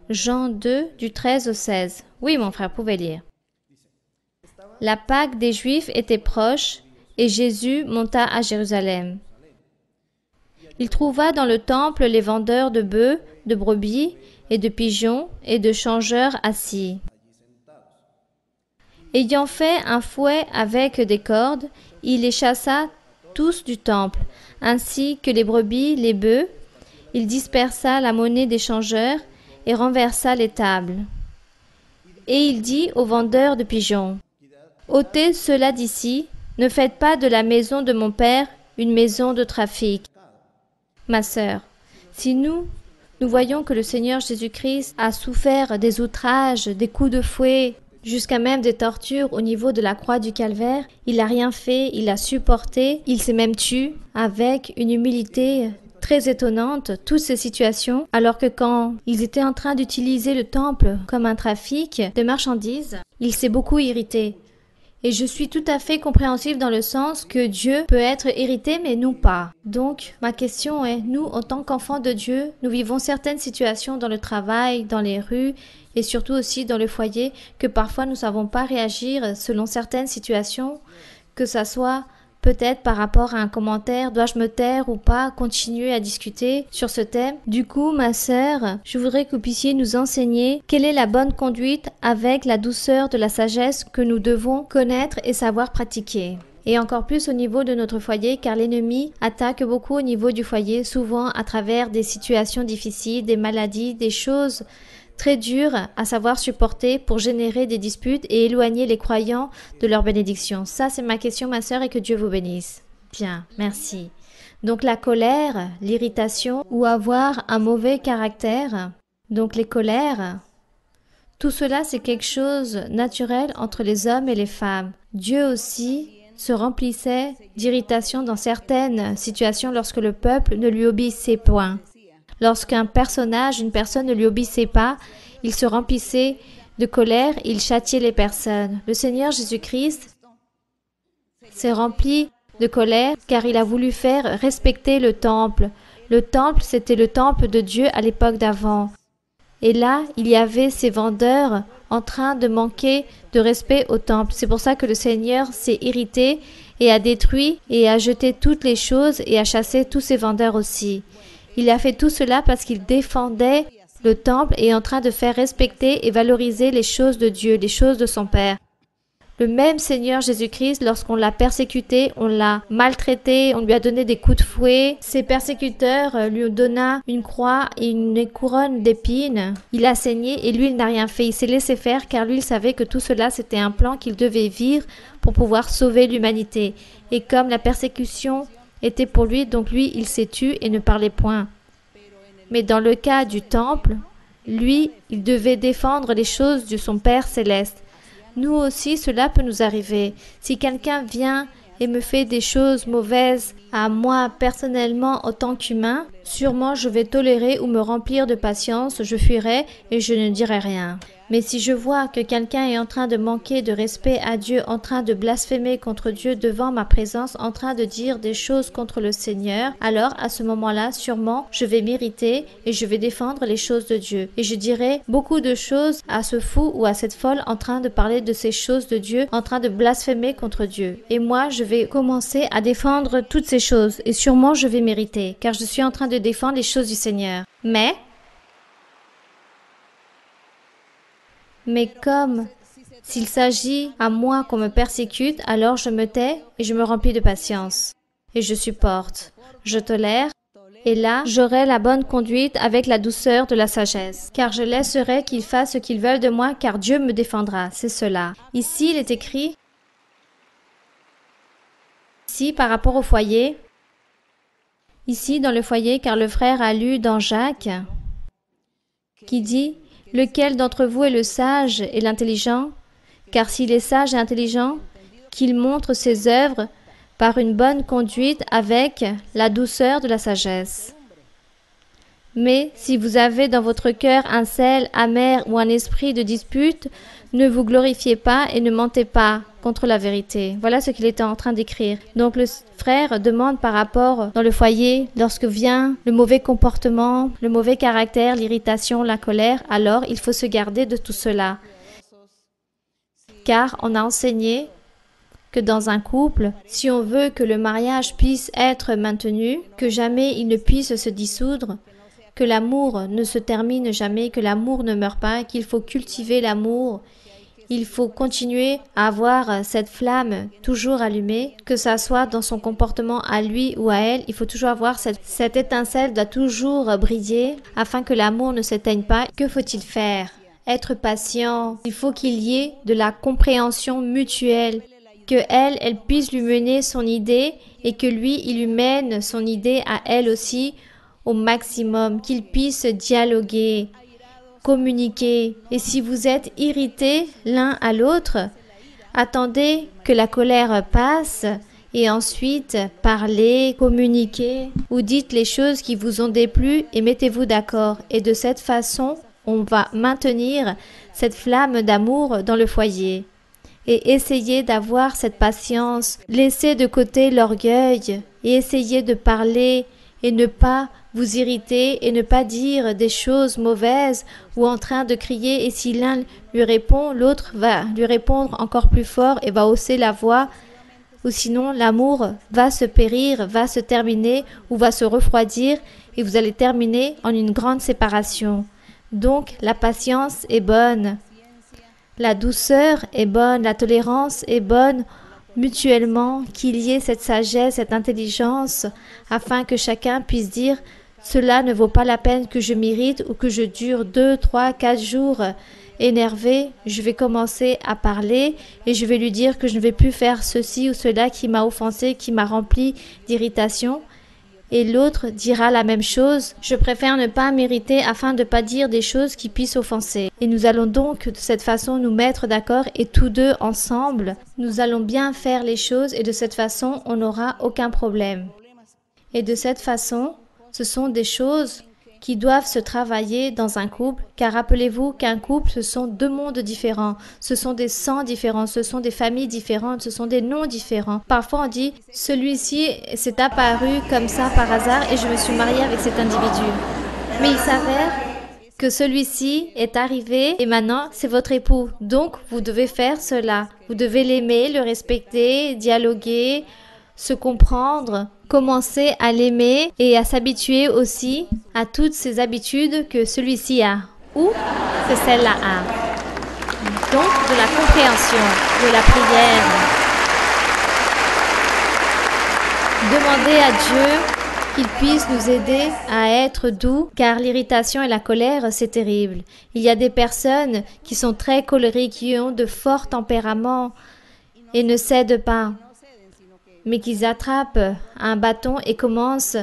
S1: Jean 2, du 13 au 16. Oui, mon frère, vous pouvez lire. La Pâque des Juifs était proche et Jésus monta à Jérusalem. Il trouva dans le temple les vendeurs de bœufs, de brebis et de pigeons et de changeurs assis. Ayant fait un fouet avec des cordes, il les chassa tous du temple, ainsi que les brebis, les bœufs. Il dispersa la monnaie des changeurs et renversa les tables. Et il dit aux vendeurs de pigeons, « Ôtez cela d'ici, ne faites pas de la maison de mon père une maison de trafic. » Ma sœur, si nous voyons que le Seigneur Jésus-Christ a souffert des outrages, des coups de fouet, jusqu'à même des tortures au niveau de la croix du calvaire, il n'a rien fait, il a supporté, il s'est même tué avec une humilité très étonnante, toutes ces situations, alors que quand ils étaient en train d'utiliser le temple comme un trafic de marchandises, il s'est beaucoup irrité. Et je suis tout à fait compréhensive dans le sens que Dieu peut être irrité, mais nous pas. Donc, ma question est, nous, en tant qu'enfants de Dieu, nous vivons certaines situations dans le travail, dans les rues, et surtout aussi dans le foyer, que parfois nous ne savons pas réagir selon certaines situations, que ça soit peut-être par rapport à un commentaire, dois-je me taire ou pas, continuer à discuter sur ce thème. Du coup, ma sœur, je voudrais que vous puissiez nous enseigner quelle est la bonne conduite avec la douceur de la sagesse que nous devons connaître et savoir pratiquer. Et encore plus au niveau de notre foyer, car l'ennemi attaque beaucoup au niveau du foyer, souvent à travers des situations difficiles, des maladies, des choses très dures à savoir supporter pour générer des disputes et éloigner les croyants de leur bénédiction. Ça, c'est ma question, ma sœur, et que Dieu vous bénisse. Bien, merci. Donc la colère, l'irritation ou avoir un mauvais caractère, donc les colères, tout cela, c'est quelque chose de naturel entre les hommes et les femmes. Dieu aussi se remplissait d'irritation dans certaines situations lorsque le peuple ne lui obéissait point. Lorsqu'un personnage, une personne ne lui obéissait pas, il se remplissait de colère, il châtiait les personnes. Le Seigneur Jésus-Christ s'est rempli de colère car il a voulu faire respecter le temple. Le temple, c'était le temple de Dieu à l'époque d'avant. Et là, il y avait ces vendeurs en train de manquer de respect au temple. C'est pour ça que le Seigneur s'est irrité et a détruit et a jeté toutes les choses et a chassé tous ces vendeurs aussi. Il a fait tout cela parce qu'il défendait le temple et est en train de faire respecter et valoriser les choses de Dieu, les choses de son Père. Le même Seigneur Jésus-Christ, lorsqu'on l'a persécuté, on l'a maltraité, on lui a donné des coups de fouet. Ses persécuteurs lui donna une croix et une couronne d'épines. Il a saigné et lui, il n'a rien fait. Il s'est laissé faire car lui, il savait que tout cela, c'était un plan qu'il devait vivre pour pouvoir sauver l'humanité. Et comme la persécution était pour lui, donc lui, il s'est tu et ne parlait point. Mais dans le cas du temple, lui, il devait défendre les choses de son Père céleste. Nous aussi, cela peut nous arriver. Si quelqu'un vient et me fait des choses mauvaises à moi personnellement en tant qu'humain, sûrement je vais tolérer ou me remplir de patience, je fuirai et je ne dirai rien. Mais si je vois que quelqu'un est en train de manquer de respect à Dieu, en train de blasphémer contre Dieu devant ma présence, en train de dire des choses contre le Seigneur, alors à ce moment-là, sûrement, je vais m'irriter et je vais défendre les choses de Dieu. Et je dirai beaucoup de choses à ce fou ou à cette folle en train de parler de ces choses de Dieu, en train de blasphémer contre Dieu. Et moi, je vais commencer à défendre toutes ces choses et sûrement je vais m'irriter, car je suis en train de défendre les choses du Seigneur. Mais comme s'il s'agit à moi qu'on me persécute, alors je me tais et je me remplis de patience. Et je supporte, je tolère, et là, j'aurai la bonne conduite avec la douceur de la sagesse. Car je laisserai qu'ils fassent ce qu'ils veulent de moi, car Dieu me défendra. C'est cela. Ici, il est écrit, ici, par rapport au foyer, ici, dans le foyer, car le frère a lu dans Jacques, qui dit, « Lequel d'entre vous est le sage et l'intelligent? Car s'il est sage et intelligent, qu'il montre ses œuvres par une bonne conduite avec la douceur de la sagesse. Mais si vous avez dans votre cœur un sel amer ou un esprit de dispute, ne vous glorifiez pas et ne mentez pas contre la vérité. » Voilà ce qu'il était en train d'écrire. Donc le frère demande par rapport dans le foyer, lorsque vient le mauvais comportement, le mauvais caractère, l'irritation, la colère, alors il faut se garder de tout cela. Car on a enseigné que dans un couple, si on veut que le mariage puisse être maintenu, que jamais il ne puisse se dissoudre, que l'amour ne se termine jamais, que l'amour ne meurt pas, qu'il faut cultiver l'amour, il faut continuer à avoir cette flamme toujours allumée, que ça soit dans son comportement à lui ou à elle, il faut toujours avoir cette étincelle doit toujours briller afin que l'amour ne s'éteigne pas. Que faut-il faire? Être patient. Il faut qu'il y ait de la compréhension mutuelle, que elle puisse lui mener son idée et que lui, il lui mène son idée à elle aussi au maximum, qu'ils puissent dialoguer, communiquer. Et si vous êtes irrités l'un à l'autre, attendez que la colère passe et ensuite parlez, communiquez ou dites les choses qui vous ont déplu et mettez-vous d'accord. Et de cette façon, on va maintenir cette flamme d'amour dans le foyer. Et essayez d'avoir cette patience, laissez de côté l'orgueil et essayez de parler et ne pas vous irriter et ne pas dire des choses mauvaises ou en train de crier et si l'un lui répond, l'autre va lui répondre encore plus fort et va hausser la voix ou sinon l'amour va se périr, va se terminer ou va se refroidir et vous allez terminer en une grande séparation. Donc la patience est bonne, la douceur est bonne, la tolérance est bonne, mutuellement, qu'il y ait cette sagesse, cette intelligence, afin que chacun puisse dire « Cela ne vaut pas la peine que je m'irrite ou que je dure 2, 3, 4 jours énervé. Je vais commencer à parler et je vais lui dire que je ne vais plus faire ceci ou cela qui m'a offensé, qui m'a rempli d'irritation. » Et l'autre dira la même chose. Je préfère ne pas m'irriter afin de ne pas dire des choses qui puissent offenser. Et nous allons donc de cette façon nous mettre d'accord et tous deux ensemble, nous allons bien faire les choses et de cette façon, on n'aura aucun problème. Et de cette façon, ce sont des choses qui doivent se travailler dans un couple, car rappelez-vous qu'un couple, ce sont deux mondes différents, ce sont des sangs différents, ce sont des familles différentes, ce sont des noms différents. Parfois on dit, celui-ci s'est apparu comme ça par hasard et je me suis mariée avec cet individu. Mais il s'avère que celui-ci est arrivé et maintenant c'est votre époux. Donc vous devez faire cela. Vous devez l'aimer, le respecter, dialoguer, se comprendre, commencer à l'aimer et à s'habituer aussi à toutes ces habitudes que celui-ci a ou que celle-là a. donc de la compréhension, de la prière. Demandez à Dieu qu'il puisse nous aider à être doux, car l'irritation et la colère, c'est terrible. Il y a des personnes qui sont très colériques, qui ont de forts tempéraments et ne cèdent pas, mais qu'ils attrapent un bâton et commencent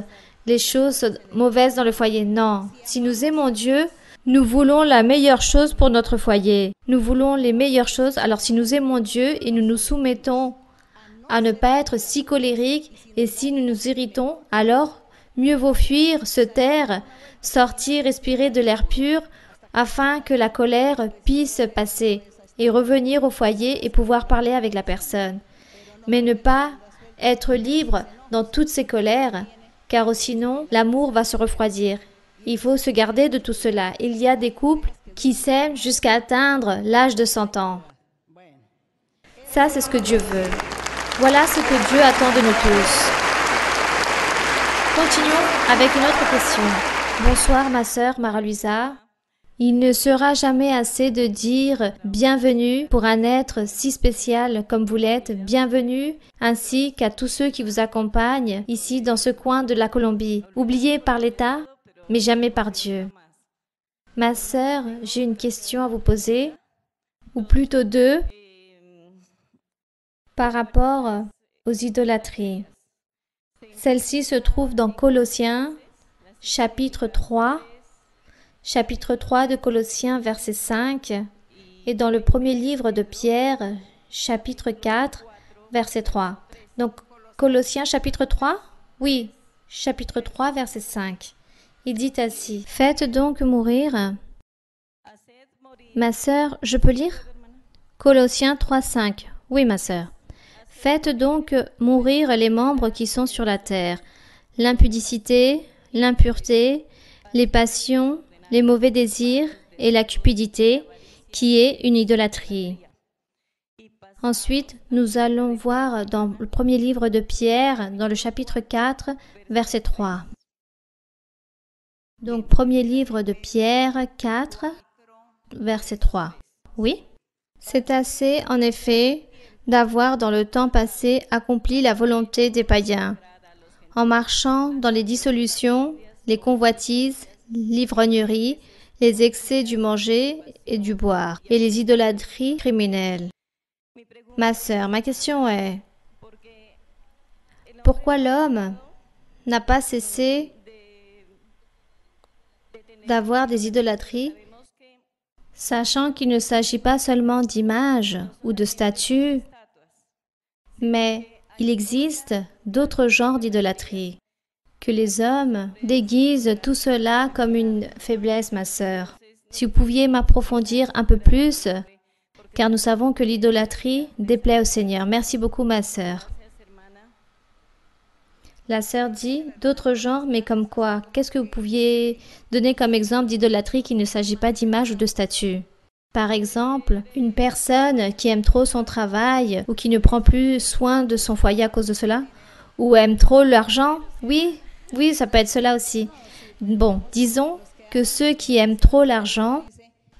S1: les choses mauvaises dans le foyer. Non, si nous aimons Dieu, nous voulons la meilleure chose pour notre foyer. Nous voulons les meilleures choses. Alors si nous aimons Dieu et nous nous soumettons à ne pas être si colériques, et si nous nous irritons, alors mieux vaut fuir, se taire, sortir, respirer de l'air pur, afin que la colère puisse passer et revenir au foyer et pouvoir parler avec la personne. Mais ne pas être libre dans toutes ces colères, car sinon l'amour va se refroidir. Il faut se garder de tout cela. Il y a des couples qui s'aiment jusqu'à atteindre l'âge de 100 ans. Ça, c'est ce que Dieu veut. Voilà ce que Dieu attend de nous tous. Continuons avec une autre question. Bonsoir ma sœur Mara-Luisa. Il ne sera jamais assez de dire bienvenue pour un être si spécial comme vous l'êtes, bienvenue, ainsi qu'à tous ceux qui vous accompagnent ici dans ce coin de la Colombie, oubliés par l'État, mais jamais par Dieu. Ma sœur, j'ai une question à vous poser, ou plutôt deux, par rapport aux idolâtries. Celle-ci se trouve dans Colossiens, chapitre 3 de Colossiens, verset 5, et dans le premier livre de Pierre, chapitre 4, verset 3. Donc, Colossiens, chapitre 3? Oui, chapitre 3, verset 5. Il dit ainsi, « Faites donc mourir. » Ma sœur, je peux lire? Colossiens 3, 5. Oui, ma sœur. « Faites donc mourir les membres qui sont sur la terre, l'impudicité, l'impureté, les passions, les mauvais désirs et la cupidité, qui est une idolâtrie. » Ensuite, nous allons voir dans le premier livre de Pierre, dans le chapitre 4, verset 3. Donc, premier livre de Pierre 4, verset 3. Oui? C'est assez, en effet, d'avoir dans le temps passé accompli la volonté des païens, en marchant dans les dissolutions, les convoitises, l'ivrognerie, les excès du manger et du boire, et les idolâtries criminelles. Ma sœur, ma question est, pourquoi l'homme n'a pas cessé d'avoir des idolâtries, sachant qu'il ne s'agit pas seulement d'images ou de statues, mais il existe d'autres genres d'idolâtrie, que les hommes déguisent tout cela comme une faiblesse, ma sœur. Si vous pouviez m'approfondir un peu plus, car nous savons que l'idolâtrie déplaît au Seigneur. Merci beaucoup, ma sœur. La sœur dit, d'autres genres, mais comme quoi? Qu'est-ce que vous pouviez donner comme exemple d'idolâtrie qu'il ne s'agit pas d'image ou de statue? Par exemple, une personne qui aime trop son travail ou qui ne prend plus soin de son foyer à cause de cela, ou aime trop l'argent? Oui, ça peut être cela aussi. Bon, disons que ceux qui aiment trop l'argent,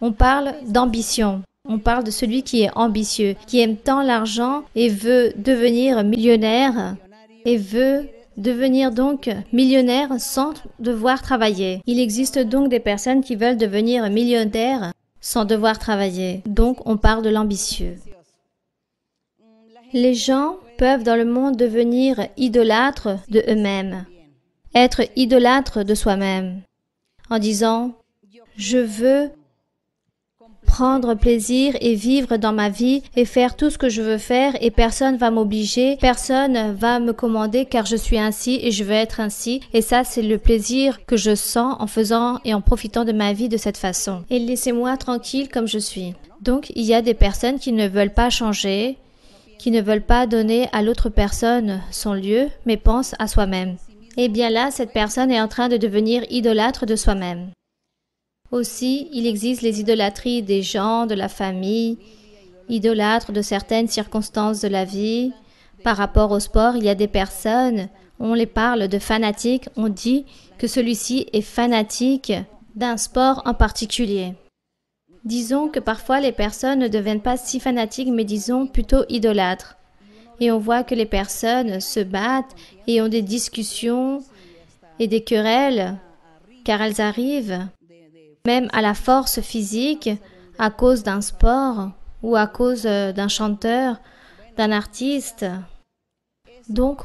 S1: on parle d'ambition. On parle de celui qui est ambitieux, qui aime tant l'argent et veut devenir millionnaire et veut devenir donc millionnaire sans devoir travailler. Il existe donc des personnes qui veulent devenir millionnaires sans devoir travailler. Donc, on parle de l'ambitieux. Les gens peuvent dans le monde devenir idolâtres de eux-mêmes, être idolâtres de soi-même, en disant « Je veux prendre plaisir et vivre dans ma vie et faire tout ce que je veux faire et personne va m'obliger, personne va me commander car je suis ainsi et je veux être ainsi et ça c'est le plaisir que je sens en faisant et en profitant de ma vie de cette façon. Et laissez-moi tranquille comme je suis. » Donc il y a des personnes qui ne veulent pas changer, qui ne veulent pas donner à l'autre personne son lieu mais pensent à soi-même. Et bien là, cette personne est en train de devenir idolâtre de soi-même. Aussi, il existe les idolâtries des gens, de la famille, idolâtres de certaines circonstances de la vie. Par rapport au sport, il y a des personnes, on les parle de fanatiques, on dit que celui-ci est fanatique d'un sport en particulier. Disons que parfois les personnes ne deviennent pas si fanatiques, mais disons plutôt idolâtres. Et on voit que les personnes se battent et ont des discussions et des querelles, car elles arrivent même à la force physique à cause d'un sport ou à cause d'un chanteur, d'un artiste. Donc,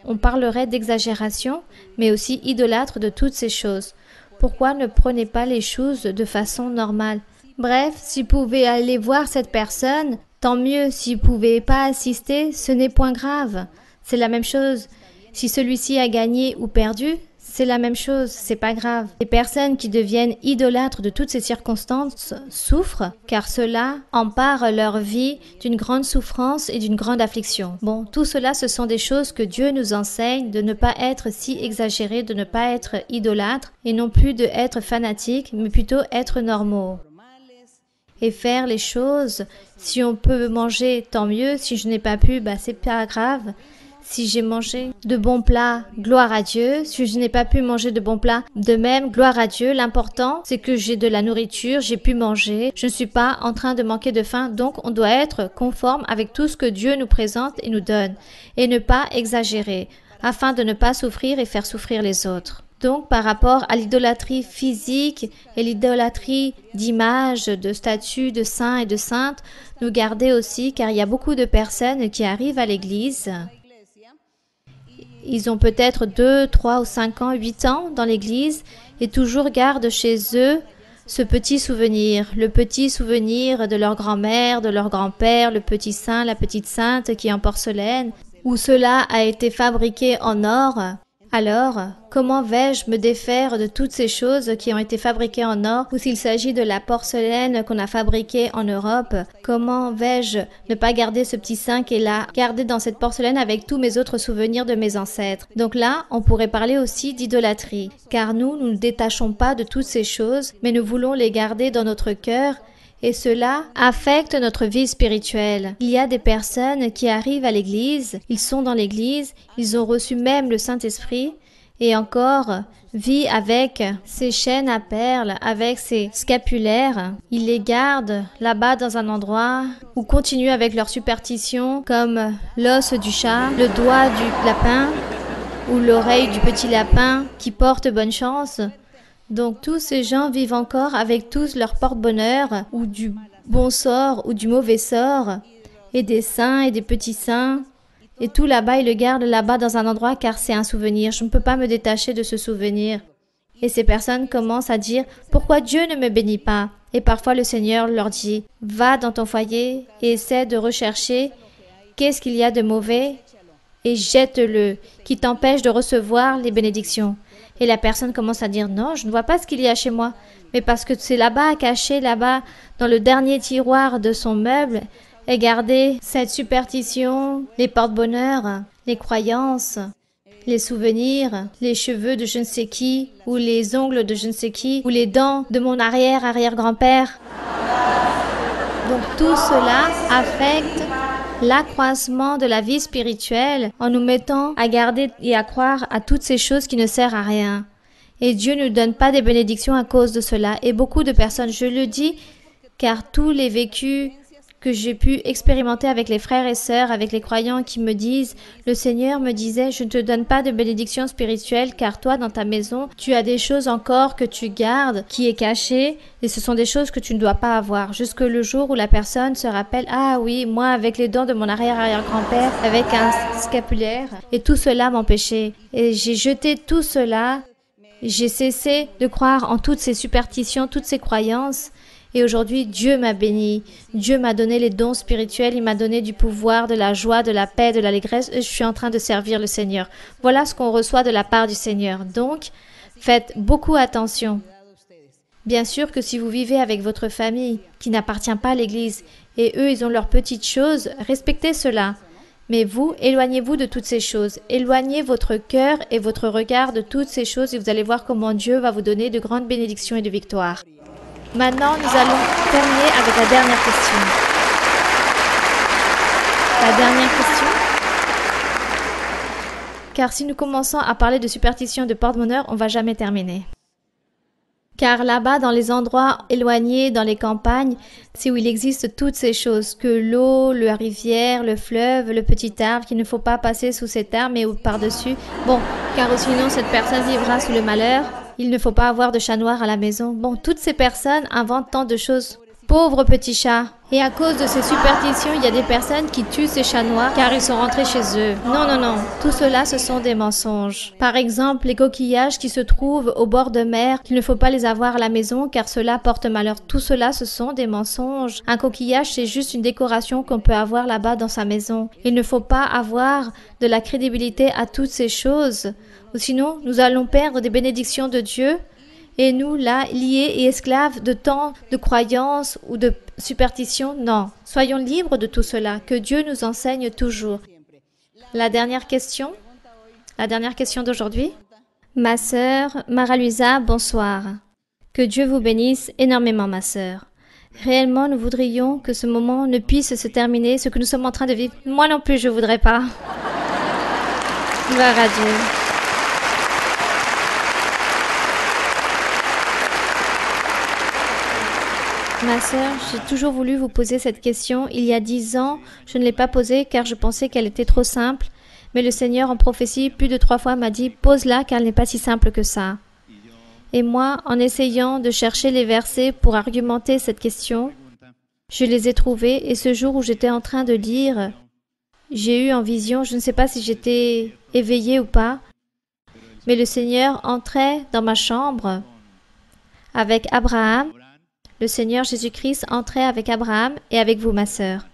S1: on parlerait d'exagération, mais aussi idolâtre de toutes ces choses. Pourquoi ne prenez pas les choses de façon normale? Bref, si vous pouvez aller voir cette personne, tant mieux. Si vous ne pouvez pas assister, ce n'est point grave. C'est la même chose. Si celui-ci a gagné ou perdu, c'est la même chose, c'est pas grave. Les personnes qui deviennent idolâtres de toutes ces circonstances souffrent, car cela empare leur vie d'une grande souffrance et d'une grande affliction. Bon, tout cela, ce sont des choses que Dieu nous enseigne, de ne pas être si exagéré, de ne pas être idolâtre, et non plus de être fanatique, mais plutôt être normaux. Et faire les choses, si on peut manger, tant mieux, si je n'ai pas pu, c'est pas grave. Si j'ai mangé de bons plats, gloire à Dieu. Si je n'ai pas pu manger de bons plats, de même, gloire à Dieu. L'important, c'est que j'ai de la nourriture, j'ai pu manger. Je ne suis pas en train de manquer de faim. Donc, on doit être conforme avec tout ce que Dieu nous présente et nous donne. Et ne pas exagérer, afin de ne pas souffrir et faire souffrir les autres. Donc, par rapport à l'idolâtrie physique et l'idolâtrie d'image, de statut, de saint et de sainte, nous garder aussi, car il y a beaucoup de personnes qui arrivent à l'église. Ils ont peut-être 2, 3 ou 5 ans, 8 ans dans l'église et toujours gardent chez eux ce petit souvenir, le petit souvenir de leur grand-mère, de leur grand-père, le petit saint, la petite sainte qui est en porcelaine, où cela a été fabriqué en or. Alors, comment vais-je me défaire de toutes ces choses qui ont été fabriquées en or, ou s'il s'agit de la porcelaine qu'on a fabriquée en Europe, comment vais-je ne pas garder ce petit saint qui est là, garder dans cette porcelaine avec tous mes autres souvenirs de mes ancêtres? Donc là, on pourrait parler aussi d'idolâtrie, car nous ne détachons pas de toutes ces choses, mais nous voulons les garder dans notre cœur, et cela affecte notre vie spirituelle. Il y a des personnes qui arrivent à l'église, ils sont dans l'église, ils ont reçu même le Saint-Esprit et encore vivent avec ces chaînes à perles, avec ces scapulaires. Ils les gardent là-bas dans un endroit ou continuent avec leurs superstitions comme l'os du chat, le doigt du lapin ou l'oreille du petit lapin qui porte bonne chance. Donc tous ces gens vivent encore avec tous leur porte-bonheur ou du bon sort ou du mauvais sort et des saints et des petits saints et tout là-bas ils le gardent là-bas dans un endroit car c'est un souvenir. Je ne peux pas me détacher de ce souvenir. Et ces personnes commencent à dire « Pourquoi Dieu ne me bénit pas ?» Et parfois le Seigneur leur dit « Va dans ton foyer et essaie de rechercher qu'est-ce qu'il y a de mauvais et jette-le qui t'empêche de recevoir les bénédictions. » Et la personne commence à dire « Non, je ne vois pas ce qu'il y a chez moi. » Mais parce que c'est là-bas, caché là-bas, dans le dernier tiroir de son meuble, est gardée cette superstition, les porte-bonheur, les croyances, les souvenirs, les cheveux de je ne sais qui, ou les ongles de je ne sais qui, ou les dents de mon arrière-arrière-grand-père. Donc tout cela affecte l'accroissement de la vie spirituelle en nous mettant à garder et à croire à toutes ces choses qui ne servent à rien. Et Dieu ne nous donne pas des bénédictions à cause de cela. Et beaucoup de personnes, je le dis, car tous les vécus que j'ai pu expérimenter avec les frères et sœurs, avec les croyants qui me disent, le Seigneur me disait, je ne te donne pas de bénédiction spirituelle car toi, dans ta maison, tu as des choses encore que tu gardes, qui est cachée, et ce sont des choses que tu ne dois pas avoir. Jusque le jour où la personne se rappelle, ah oui, moi, avec les dents de mon arrière-arrière-grand-père, avec un scapulaire, et tout cela m'empêchait. Et j'ai jeté tout cela, j'ai cessé de croire en toutes ces superstitions, toutes ces croyances. Et aujourd'hui, Dieu m'a béni. Dieu m'a donné les dons spirituels. Il m'a donné du pouvoir, de la joie, de la paix, de l'allégresse. Et je suis en train de servir le Seigneur. Voilà ce qu'on reçoit de la part du Seigneur. Donc, faites beaucoup attention. Bien sûr que si vous vivez avec votre famille qui n'appartient pas à l'Église et eux, ils ont leurs petites choses, respectez cela. Mais vous, éloignez-vous de toutes ces choses. Éloignez votre cœur et votre regard de toutes ces choses et vous allez voir comment Dieu va vous donner de grandes bénédictions et de victoires. Maintenant, nous allons terminer avec la dernière question. La dernière question. Car si nous commençons à parler de superstition de porte-bonheur, on ne va jamais terminer. Car là-bas, dans les endroits éloignés, dans les campagnes, c'est où il existe toutes ces choses, que l'eau, la rivière, le fleuve, le petit arbre, qu'il ne faut pas passer sous cet arbre, mais par-dessus. Bon, car sinon cette personne vivra sous le malheur. Il ne faut pas avoir de chat noir à la maison. Bon, toutes ces personnes inventent tant de choses. Pauvres petits chats. Et à cause de ces superstitions, il y a des personnes qui tuent ces chats noirs car ils sont rentrés chez eux. Non, non, non. Tout cela, ce sont des mensonges. Par exemple, les coquillages qui se trouvent au bord de mer, qu'il ne faut pas les avoir à la maison car cela porte malheur. Tout cela, ce sont des mensonges. Un coquillage, c'est juste une décoration qu'on peut avoir là-bas dans sa maison. Il ne faut pas avoir de la crédibilité à toutes ces choses. Ou sinon, nous allons perdre des bénédictions de Dieu. Et nous, là, liés et esclaves de tant de croyances ou de superstitions, non. Soyons libres de tout cela, que Dieu nous enseigne toujours. La dernière question d'aujourd'hui. Ma sœur, Mara-Luisa, bonsoir. Que Dieu vous bénisse énormément, ma sœur. Réellement, nous voudrions que ce moment ne puisse se terminer, ce que nous sommes en train de vivre. Moi non plus, je ne voudrais pas. Gloire à Dieu. Ma sœur, j'ai toujours voulu vous poser cette question. Il y a 10 ans, je ne l'ai pas posée car je pensais qu'elle était trop simple. Mais le Seigneur, en prophétie, plus de 3 fois m'a dit « Pose-la car elle n'est pas si simple que ça ». Et moi, en essayant de chercher les versets pour argumenter cette question, je les ai trouvés et ce jour où j'étais en train de lire, j'ai eu en vision, je ne sais pas si j'étais éveillée ou pas, mais le Seigneur entrait dans ma chambre avec Abraham. Le Seigneur Jésus-Christ entrait avec Abraham et avec vous, ma sœur.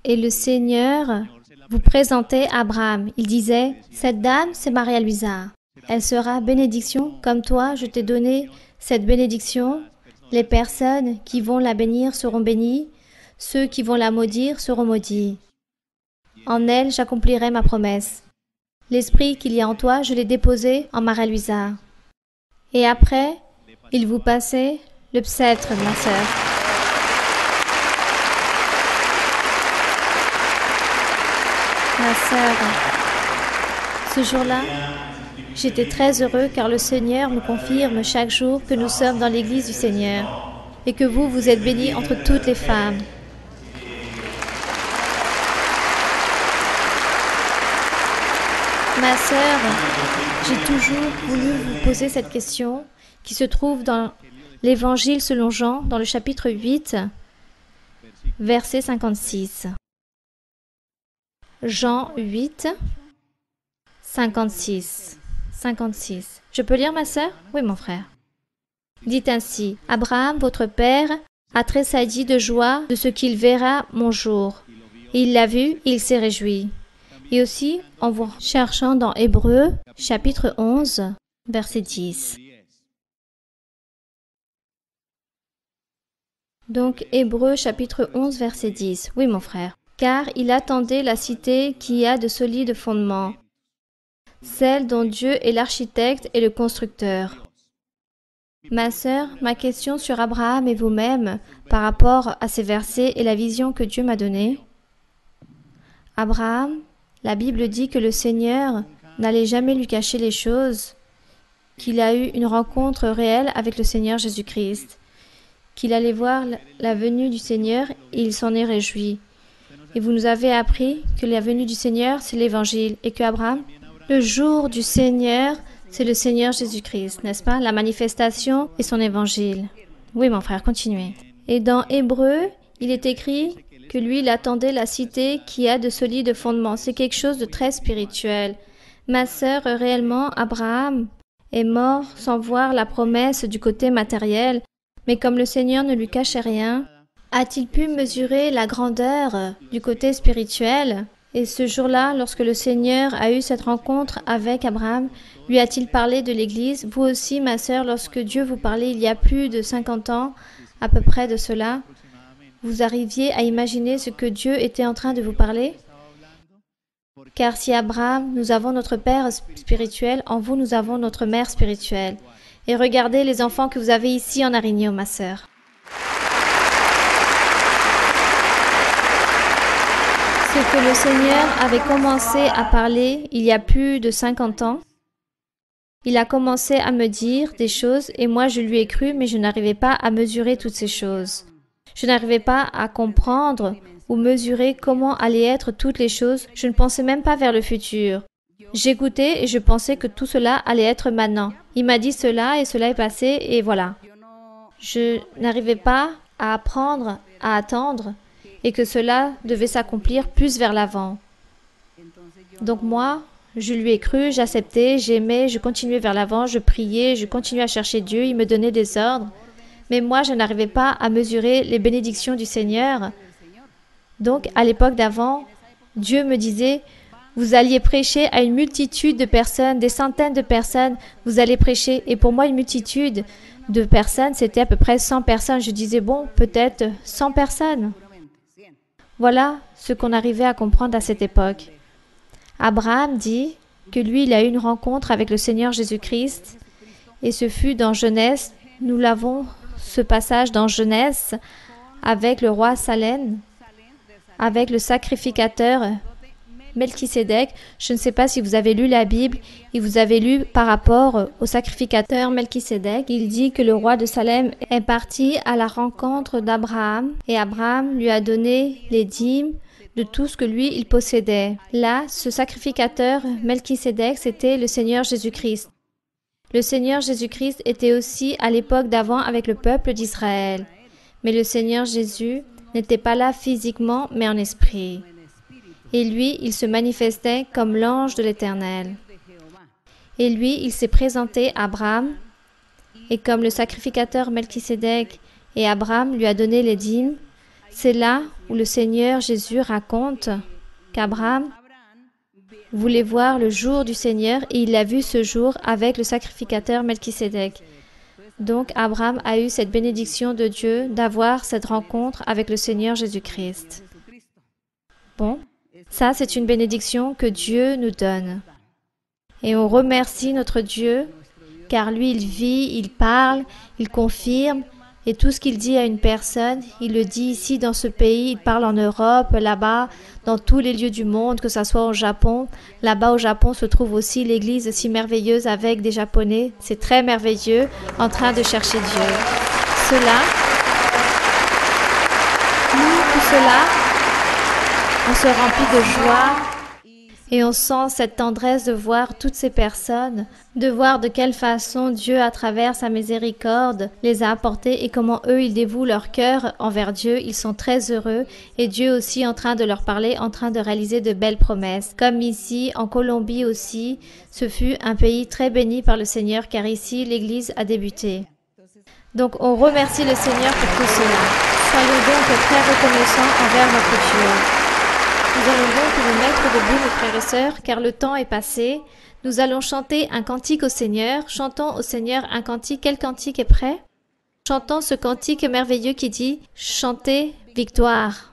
S1: Et le Seigneur vous présentait Abraham. Il disait, « Cette dame, c'est Maria-Luisa. Elle sera bénédiction comme toi, je t'ai donné cette bénédiction. Les personnes qui vont la bénir seront bénies. Ceux qui vont la maudire seront maudits. En elle, j'accomplirai ma promesse. L'esprit qu'il y a en toi, je l'ai déposé en Maria-Luisa. » Et après, il vous passait le sceptre, ma sœur. Ma sœur, ce jour-là, j'étais très heureux car le Seigneur me confirme chaque jour que nous sommes dans l'église du Seigneur et que vous êtes bénie entre toutes les femmes. Ma sœur, j'ai toujours voulu vous poser cette question qui se trouve dans l'Évangile selon Jean, dans le chapitre 8, verset 56. Jean 8, 56. 56. Je peux lire, ma sœur? Oui, mon frère. Dites ainsi, « Abraham, votre père, a tressailli de joie de ce qu'il verra mon jour. Et il l'a vu, il s'est réjoui. » Et aussi, en vous cherchant dans Hébreux, chapitre 11, verset 10. Donc, Hébreux, chapitre 11, verset 10. Oui, mon frère. « Car il attendait la cité qui a de solides fondements, celle dont Dieu est l'architecte et le constructeur. » Ma sœur, ma question sur Abraham et vous-même par rapport à ces versets et la vision que Dieu m'a donnée. Abraham, la Bible dit que le Seigneur n'allait jamais lui cacher les choses, qu'il a eu une rencontre réelle avec le Seigneur Jésus-Christ, qu'il allait voir la venue du Seigneur et il s'en est réjoui. Et vous nous avez appris que la venue du Seigneur, c'est l'Évangile, et que Abraham, le jour du Seigneur, c'est le Seigneur Jésus-Christ, n'est-ce pas? La manifestation et son Évangile. Oui, mon frère, continuez. Et dans Hébreux, il est écrit que lui, il attendait la cité qui a de solides fondements. C'est quelque chose de très spirituel. Ma sœur, réellement, Abraham est mort sans voir la promesse du côté matériel, mais comme le Seigneur ne lui cachait rien, a-t-il pu mesurer la grandeur du côté spirituel? Et ce jour-là, lorsque le Seigneur a eu cette rencontre avec Abraham, lui a-t-il parlé de l'Église? Vous aussi, ma sœur, lorsque Dieu vous parlait il y a plus de 50 ans, à peu près de cela, vous arriviez à imaginer ce que Dieu était en train de vous parler? Car si Abraham, nous avons notre Père spirituel, en vous, nous avons notre Mère spirituelle. Et regardez les enfants que vous avez ici en Arigno, ma sœur. Ce que le Seigneur avait commencé à parler il y a plus de 50 ans, Il a commencé à me dire des choses et moi je lui ai cru, mais je n'arrivais pas à mesurer toutes ces choses. Je n'arrivais pas à comprendre ou mesurer comment allaient être toutes les choses. Je ne pensais même pas vers le futur. J'écoutais et je pensais que tout cela allait être maintenant. Il m'a dit cela et cela est passé et voilà. Je n'arrivais pas à apprendre, à attendre et que cela devait s'accomplir plus vers l'avant. Donc moi, je lui ai cru, j'acceptais, j'aimais, je continuais vers l'avant, je priais, je continuais à chercher Dieu, il me donnait des ordres. Mais moi, je n'arrivais pas à mesurer les bénédictions du Seigneur. Donc, à l'époque d'avant, Dieu me disait, vous alliez prêcher à une multitude de personnes, des centaines de personnes, vous allez prêcher. Et pour moi, une multitude de personnes, c'était à peu près 100 personnes. Je disais, bon, peut-être 100 personnes. Voilà ce qu'on arrivait à comprendre à cette époque. Abraham dit que lui, il a eu une rencontre avec le Seigneur Jésus-Christ et ce fut dans Genèse. Nous l'avons, ce passage dans Genèse, avec le roi Salem, avec le sacrificateur Melchisédek. Je ne sais pas si vous avez lu la Bible et vous avez lu par rapport au sacrificateur Melchisédek. Il dit que le roi de Salem est parti à la rencontre d'Abraham et Abraham lui a donné les dîmes de tout ce que lui, il possédait. Là, ce sacrificateur Melchisédek, c'était le Seigneur Jésus-Christ. Le Seigneur Jésus-Christ était aussi à l'époque d'avant avec le peuple d'Israël. Mais le Seigneur Jésus n'était pas là physiquement, mais en esprit. Et lui, il se manifestait comme l'ange de l'Éternel. Et lui, il s'est présenté à Abraham, et comme le sacrificateur Melchisédek et Abraham lui a donné les dîmes, c'est là où le Seigneur Jésus raconte qu'Abraham voulait voir le jour du Seigneur et il l'a vu ce jour avec le sacrificateur Melchisédek. Donc Abraham a eu cette bénédiction de Dieu d'avoir cette rencontre avec le Seigneur Jésus-Christ. Bon, ça c'est une bénédiction que Dieu nous donne. Et on remercie notre Dieu car lui il vit, il parle, il confirme. Et tout ce qu'il dit à une personne, il le dit ici dans ce pays, il parle en Europe, là-bas, dans tous les lieux du monde, que ce soit au Japon. Là-bas au Japon se trouve aussi l'église si merveilleuse avec des Japonais. C'est très merveilleux, en train de chercher Dieu. Cela, nous, tout cela, on se remplit de joie et on sent cette tendresse de voir toutes ces personnes, de voir de quelle façon Dieu, à travers sa miséricorde, les a apportés et comment eux, ils dévouent leur cœur envers Dieu. Ils sont très heureux et Dieu aussi en train de leur parler, en train de réaliser de belles promesses. Comme ici, en Colombie aussi, ce fut un pays très béni par le Seigneur car ici, l'Église a débuté. Donc, on remercie le Seigneur pour tout cela. Soyons donc très reconnaissants envers notre Dieu. Nous allons donc nous mettre debout, mes frères et sœurs, car le temps est passé. Nous allons chanter un cantique au Seigneur. Chantons au Seigneur un cantique. Quel cantique est prêt? Chantons ce cantique merveilleux qui dit « Chantez victoire ».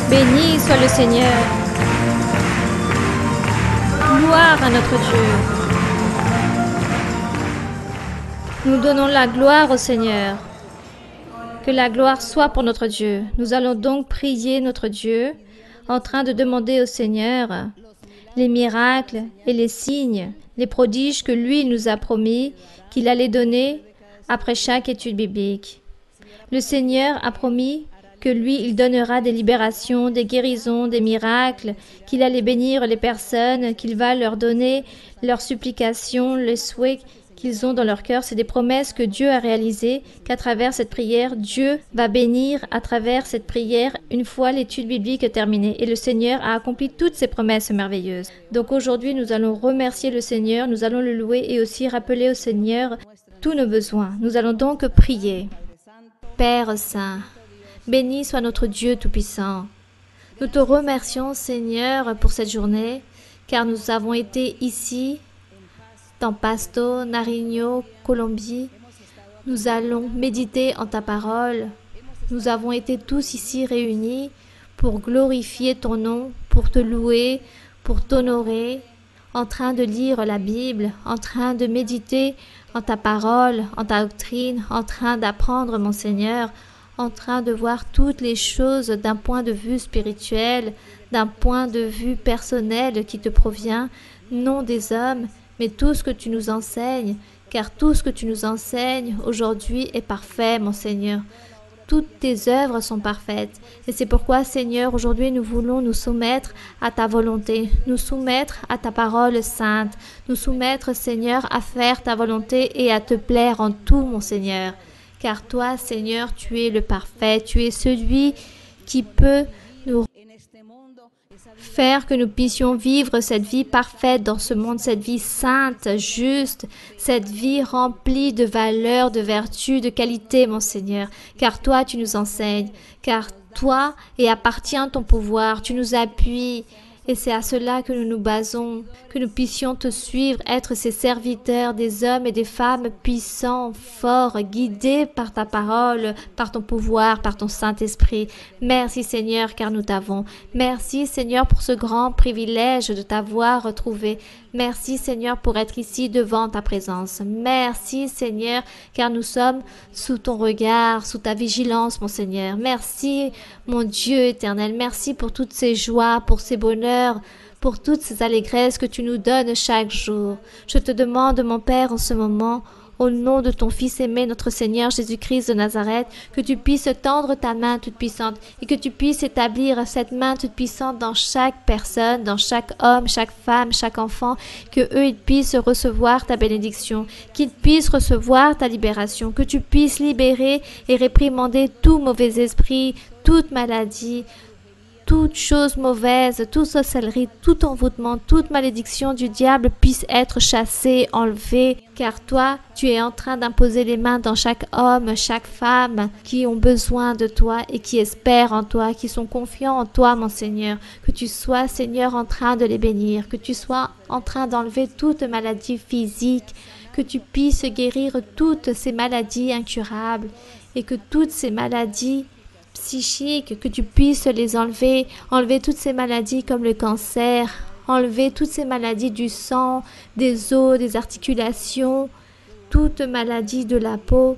S1: Béni soit le Seigneur. gloire à notre Dieu. Nous donnons la gloire au Seigneur. Que la gloire soit pour notre Dieu. Nous allons donc prier notre Dieu en train de demander au Seigneur les miracles et les signes, les prodiges que lui nous a promis qu'il allait donner après chaque étude biblique. Le Seigneur a promis que lui, il donnera des libérations, des guérisons, des miracles, qu'il allait bénir les personnes, qu'il va leur donner leurs supplications, les souhaits qu'ils ont dans leur cœur. C'est des promesses que Dieu a réalisées, qu'à travers cette prière, Dieu va bénir à travers cette prière une fois l'étude biblique terminée. Et le Seigneur a accompli toutes ces promesses merveilleuses. Donc aujourd'hui, nous allons remercier le Seigneur, nous allons le louer et aussi rappeler au Seigneur tous nos besoins. Nous allons donc prier. Père Saint, béni soit notre Dieu Tout-Puissant. Nous te remercions, Seigneur, pour cette journée, car nous avons été ici, dans Pasto, Nariño, Colombie. Nous allons méditer en ta parole. Nous avons été tous ici réunis pour glorifier ton nom, pour te louer, pour t'honorer, en train de lire la Bible, en train de méditer en ta parole, en ta doctrine, en train d'apprendre, mon Seigneur, en train de voir toutes les choses d'un point de vue spirituel, d'un point de vue personnel qui te provient, non des hommes, mais tout ce que tu nous enseignes, car tout ce que tu nous enseignes aujourd'hui est parfait, mon Seigneur. Toutes tes œuvres sont parfaites. Et c'est pourquoi, Seigneur, aujourd'hui nous voulons nous soumettre à ta volonté, nous soumettre à ta parole sainte, nous soumettre, Seigneur, à faire ta volonté et à te plaire en tout, mon Seigneur. Car toi, Seigneur, tu es le parfait, tu es celui qui peut nous faire que nous puissions vivre cette vie parfaite dans ce monde, cette vie sainte, juste, cette vie remplie de valeurs, de vertus, de qualités, mon Seigneur. Car toi, tu nous enseignes, car toi, et appartient ton pouvoir, tu nous appuies. Et c'est à cela que nous nous basons, que nous puissions te suivre, être ces serviteurs, des hommes et des femmes puissants, forts, guidés par ta parole, par ton pouvoir, par ton Saint-Esprit. Merci Seigneur, car nous t'avons. Merci Seigneur pour ce grand privilège de t'avoir retrouvé. Merci Seigneur pour être ici devant ta présence. Merci Seigneur, car nous sommes sous ton regard, sous ta vigilance, mon Seigneur. Merci mon Dieu éternel. Merci pour toutes ces joies, pour ces bonheurs, pour toutes ces allégresses que tu nous donnes chaque jour. Je te demande, mon Père, en ce moment, au nom de ton Fils aimé, notre Seigneur Jésus-Christ de Nazareth, que tu puisses tendre ta main toute puissante et que tu puisses établir cette main toute puissante dans chaque personne, dans chaque homme, chaque femme, chaque enfant, que eux ils puissent recevoir ta bénédiction, qu'ils puissent recevoir ta libération, que tu puisses libérer et réprimander tout mauvais esprit, toute maladie, toute chose mauvaise, toute sorcellerie, tout envoûtement, toute malédiction du diable puisse être chassée, enlevée, car toi, tu es en train d'imposer les mains dans chaque homme, chaque femme qui ont besoin de toi et qui espèrent en toi, qui sont confiants en toi, mon Seigneur. Que tu sois, Seigneur, en train de les bénir, que tu sois en train d'enlever toute maladie physique, que tu puisses guérir toutes ces maladies incurables et que toutes ces maladies psychiques, que tu puisses les enlever, enlever toutes ces maladies comme le cancer, enlever toutes ces maladies du sang, des os, des articulations, toutes maladies de la peau,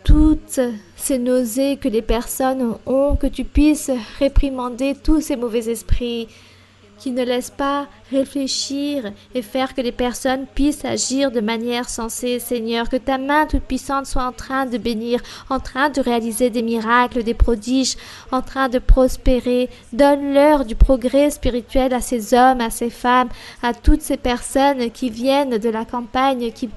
S1: toutes ces nausées que les personnes ont, que tu puisses réprimander tous ces mauvais esprits qui ne laissent pas réfléchir et faire que les personnes puissent agir de manière sensée, Seigneur. Que ta main toute puissante soit en train de bénir, en train de réaliser des miracles, des prodiges, en train de prospérer. Donne-leur du progrès spirituel à ces hommes, à ces femmes, à toutes ces personnes qui viennent de la campagne, qui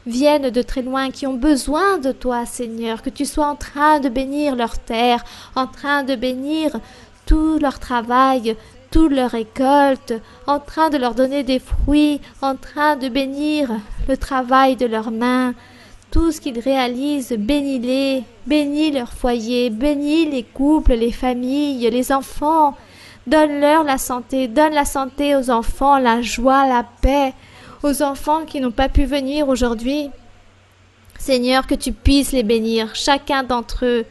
S1: viennent de très loin, qui ont besoin de toi, Seigneur. Que tu sois en train de bénir leur terre, en train de bénir tout leur travail, toute leur récolte, en train de leur donner des fruits, en train de bénir le travail de leurs mains. Tout ce qu'ils réalisent, bénis-les, bénis leur foyer, bénis les couples, les familles, les enfants. Donne-leur la santé, donne la santé aux enfants, la joie, la paix, aux enfants qui n'ont pas pu venir aujourd'hui. Seigneur, que tu puisses les bénir, chacun d'entre eux,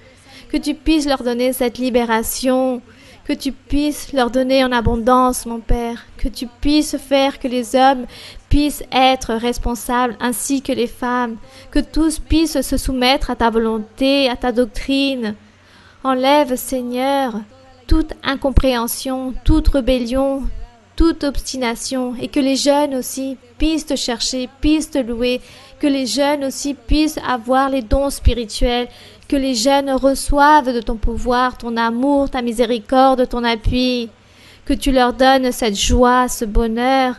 S1: que tu puisses leur donner cette libération, Que tu puisses leur donner en abondance, mon Père. Que tu puisses faire que les hommes puissent être responsables ainsi que les femmes. Que tous puissent se soumettre à ta volonté, à ta doctrine. Enlève, Seigneur, toute incompréhension, toute rébellion, toute obstination, et que les jeunes aussi puissent te chercher, puissent te louer, que les jeunes aussi puissent avoir les dons spirituels, que les jeunes reçoivent de ton pouvoir, ton amour, ta miséricorde, ton appui, que tu leur donnes cette joie, ce bonheur,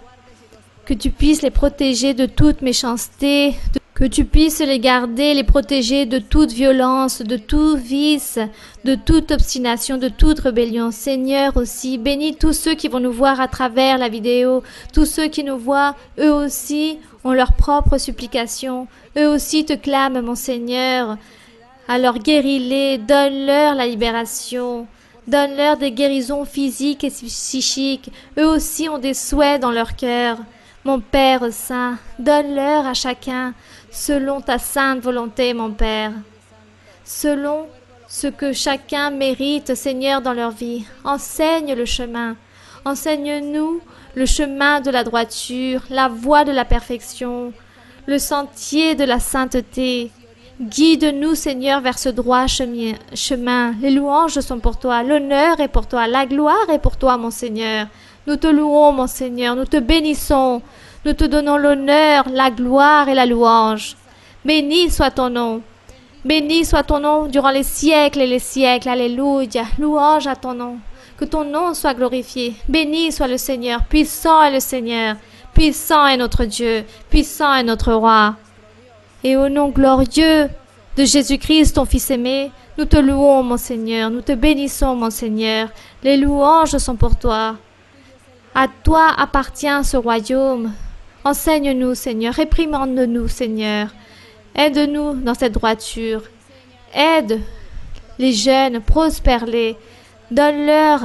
S1: que tu puisses les protéger de toute méchanceté, que tu puisses les garder, les protéger de toute violence, de tout vice, de toute obstination, de toute rébellion. Seigneur aussi, bénis tous ceux qui vont nous voir à travers la vidéo, tous ceux qui nous voient, eux aussi ont leurs propres supplications, eux aussi te clament, mon Seigneur. Alors guéris-les, donne-leur la libération, donne-leur des guérisons physiques et psychiques, eux aussi ont des souhaits dans leur cœur. Mon Père Saint, donne-leur à chacun selon ta sainte volonté, mon Père, selon ce que chacun mérite, Seigneur, dans leur vie. Enseigne le chemin, enseigne-nous le chemin de la droiture, la voie de la perfection, le sentier de la sainteté. Guide-nous, Seigneur, vers ce droit chemin. Les louanges sont pour toi, l'honneur est pour toi, la gloire est pour toi, mon Seigneur. Nous te louons, mon Seigneur, nous te bénissons, nous te donnons l'honneur, la gloire et la louange. Béni soit ton nom. Béni soit ton nom durant les siècles et les siècles. Alléluia. Louange à ton nom. Que ton nom soit glorifié. Béni soit le Seigneur. Puissant est le Seigneur. Puissant est notre Dieu. Puissant est notre Roi. Et au nom glorieux de Jésus-Christ, ton Fils aimé, nous te louons, mon Seigneur. Nous te bénissons, mon Seigneur. Les louanges sont pour toi. À toi appartient ce royaume. Enseigne-nous, Seigneur. Réprimande-nous, Seigneur. Aide-nous dans cette droiture. Aide les jeunes, prospère-les. Donne-leur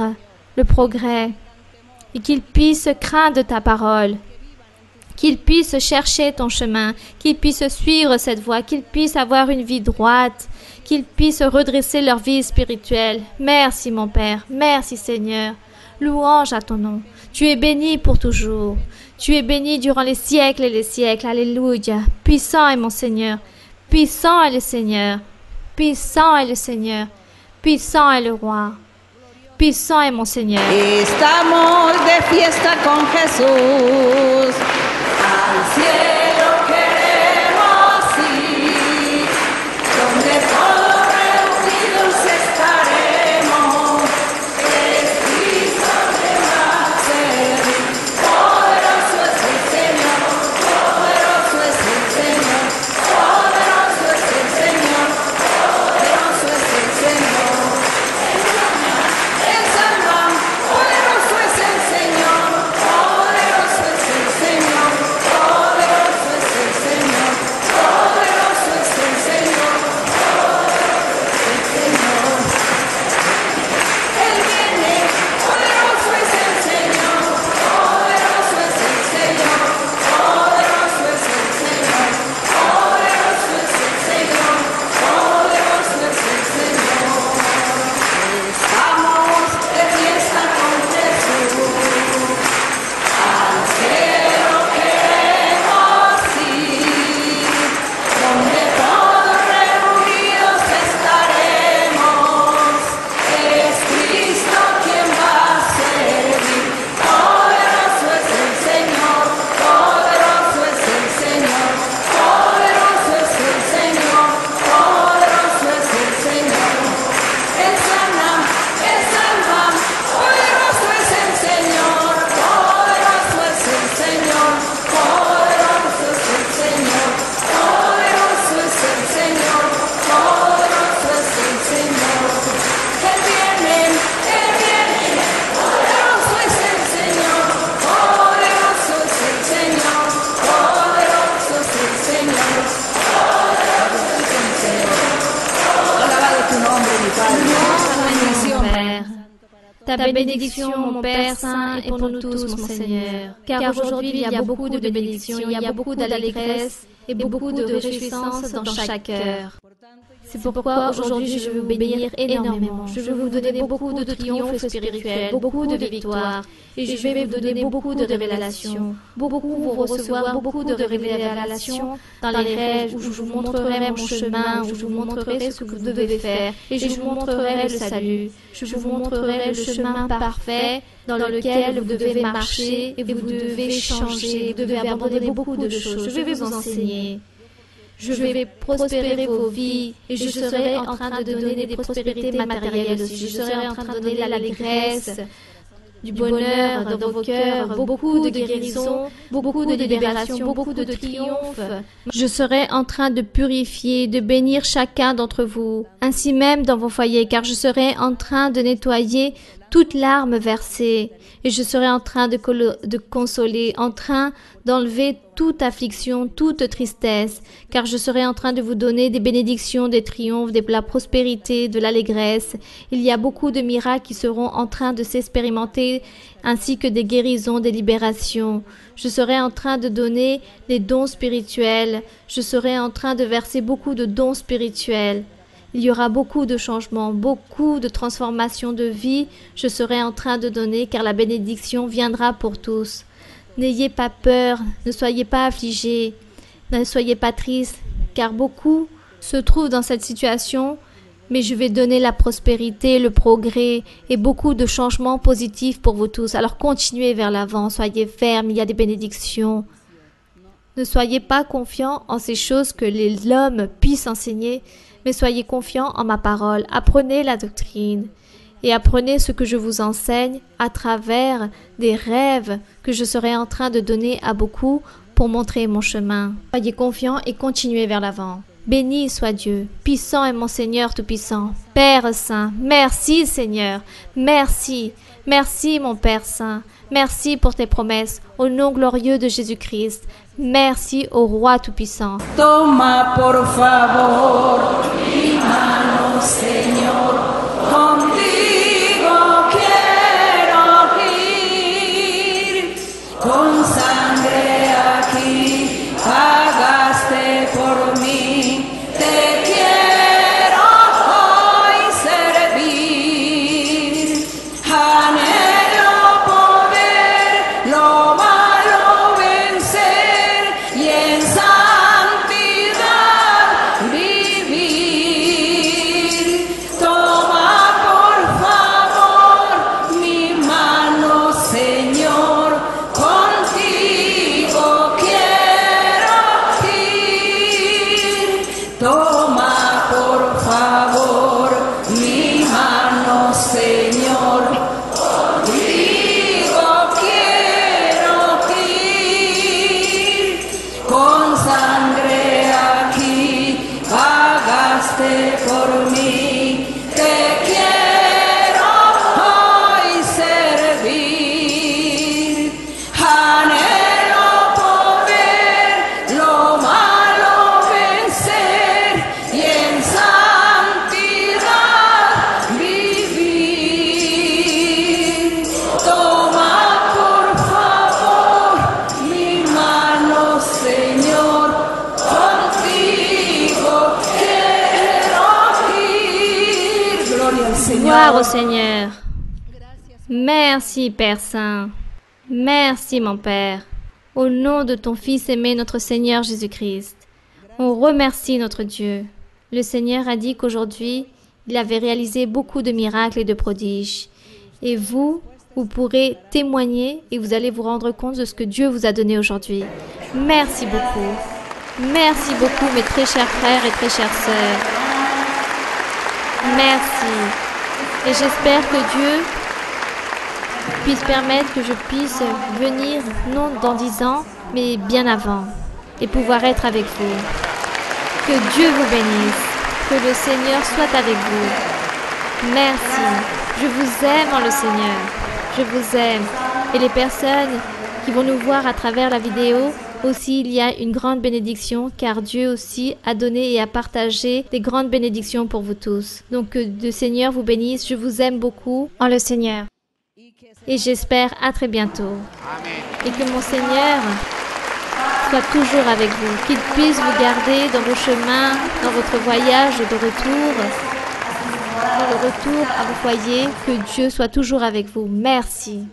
S1: le progrès. Et qu'ils puissent craindre ta parole. Qu'ils puissent chercher ton chemin. Qu'ils puissent suivre cette voie. Qu'ils puissent avoir une vie droite. Qu'ils puissent redresser leur vie spirituelle. Merci, mon Père. Merci, Seigneur. Louange à ton nom. Tu es béni pour toujours. Tu es béni durant les siècles et les siècles. Alléluia. Puissant est mon Seigneur. Puissant est le Seigneur. Puissant est le Seigneur. Puissant est le Roi. Puissant est mon Seigneur.
S2: Estamos de fiesta con Jesús. Al cielo queremos ir, donde todos reunidos estaremos. Es Cristo que va a ser. Poderoso es el Señor, poderoso es el Señor, poderoso es el Señor, poderoso es el Señor. El Salvador, poderoso es el Señor, poderoso es el Señor, poderoso es el Señor, poderoso es el Señor, poderoso es el Señor. Él viene, poderoso es el Señor, poderoso es el Señor, poderoso es el Señor, poderoso es el Señor, poderoso es el Señor. Estamos de fiesta con Jesús, al cielo queremos ir, donde todos reunidos estaremos. Es Cristo quien va a servir. Poderoso es el Señor, poderoso es el Señor, poderoso es el Señor, poderoso es el Señor. El sana, el salva, poderoso es el Señor, poderoso es el Señor, poderoso es el Señor, poderoso es el Señor, poderoso es el Señor. Él viene, poderoso es el Señor, poderoso es el Señor, poderoso es el Señor, poderoso es el Señor. Alabado tu nombre, mi Padre.
S1: Mon Père. Ta bénédiction, mon Père Saint, est pour nous tous, mon Seigneur. Car aujourd'hui, il y a beaucoup de bénédictions, il y a beaucoup d'allégresse et beaucoup de réjouissance dans chaque cœur. C'est pourquoi aujourd'hui je veux vous bénir énormément. Je veux vous donner beaucoup de triomphes spirituels, beaucoup de victoires. Et je vais vous donner beaucoup de révélations. Beaucoup vous recevoir beaucoup de révélations dans les rêves où je vous montrerai mon chemin, où je vous montrerai ce que vous devez faire. Et je vous montrerai le salut. Je vous montrerai le chemin parfait dans lequel vous devez marcher et vous devez changer. Vous devez abandonner beaucoup de choses. Je vais vous enseigner. Je vais prospérer vos vies et je serai en train de donner des prospérités matérielles aussi. Je serai en train de donner l'allégresse, du bonheur dans vos cœurs, beaucoup de guérisons, beaucoup de libération, beaucoup de triomphe. Je serai en train de purifier, de bénir chacun d'entre vous, ainsi même dans vos foyers, car je serai en train de nettoyer toute larme versée, et je serai en train de consoler, en train d'enlever toute affliction, toute tristesse, car je serai en train de vous donner des bénédictions, des triomphes, de la prospérité, de l'allégresse. Il y a beaucoup de miracles qui seront en train de s'expérimenter, ainsi que des guérisons, des libérations. Je serai en train de donner des dons spirituels. Je serai en train de verser beaucoup de dons spirituels. Il y aura beaucoup de changements, beaucoup de transformations de vie. Je serai en train de donner, car la bénédiction viendra pour tous. N'ayez pas peur, ne soyez pas affligés, ne soyez pas tristes, car beaucoup se trouvent dans cette situation, mais je vais donner la prospérité, le progrès et beaucoup de changements positifs pour vous tous. Alors continuez vers l'avant, soyez fermes, il y a des bénédictions. Ne soyez pas confiants en ces choses que l'homme puisse enseigner, mais soyez confiants en ma parole. Apprenez la doctrine et apprenez ce que je vous enseigne à travers des rêves que je serai en train de donner à beaucoup pour montrer mon chemin. Soyez confiants et continuez vers l'avant. Béni soit Dieu, puissant est mon Seigneur Tout-Puissant. Père Saint, merci Seigneur, merci, merci mon Père Saint, merci pour tes promesses, au nom glorieux de Jésus-Christ. Merci au Roi Tout-Puissant.
S2: Toma por favor mi mano, Señor, contigo quiero ir, con sangre aquí pagaste por mí, te quiero hoy servir, anhelo poder lo malo vencer y en santidad vivir. Toma por favor mi mano, Señor, contigo quiero ir. Toma por favor mi mano, Señor, contigo quiero ir. Con sangre aquí pagaste por mí, te quiero hoy servir. Anhelo poder lo malo vencer y en santidad vivir. Toma por favor mi mano, Señor, contigo quiero ir. Gloria al
S1: Gloire au
S2: Señor.
S1: Seigneur. Merci Père Saint. Merci mon Père. Au nom de ton Fils aimé, notre Seigneur Jésus-Christ. On remercie notre Dieu. Le Seigneur a dit qu'aujourd'hui, il avait réalisé beaucoup de miracles et de prodiges. Et vous pourrez témoigner et vous allez vous rendre compte de ce que Dieu vous a donné aujourd'hui. Merci beaucoup. Merci beaucoup mes très chers frères et très chères sœurs. Merci. Et j'espère que Dieu puisse permettre que je puisse venir, non dans 10 ans, mais bien avant, et pouvoir être avec vous. Que Dieu vous bénisse, que le Seigneur soit avec vous. Merci. Je vous aime en le Seigneur. Je vous aime. Et les personnes qui vont nous voir à travers la vidéo, aussi il y a une grande bénédiction, car Dieu aussi a donné et a partagé des grandes bénédictions pour vous tous. Donc que le Seigneur vous bénisse. Je vous aime beaucoup en le Seigneur. Et j'espère à très bientôt. Et que mon Seigneur soit toujours avec vous, qu'il puisse vous garder dans vos chemins, dans votre voyage de retour, dans le retour à vos foyers, que Dieu soit toujours avec vous. Merci.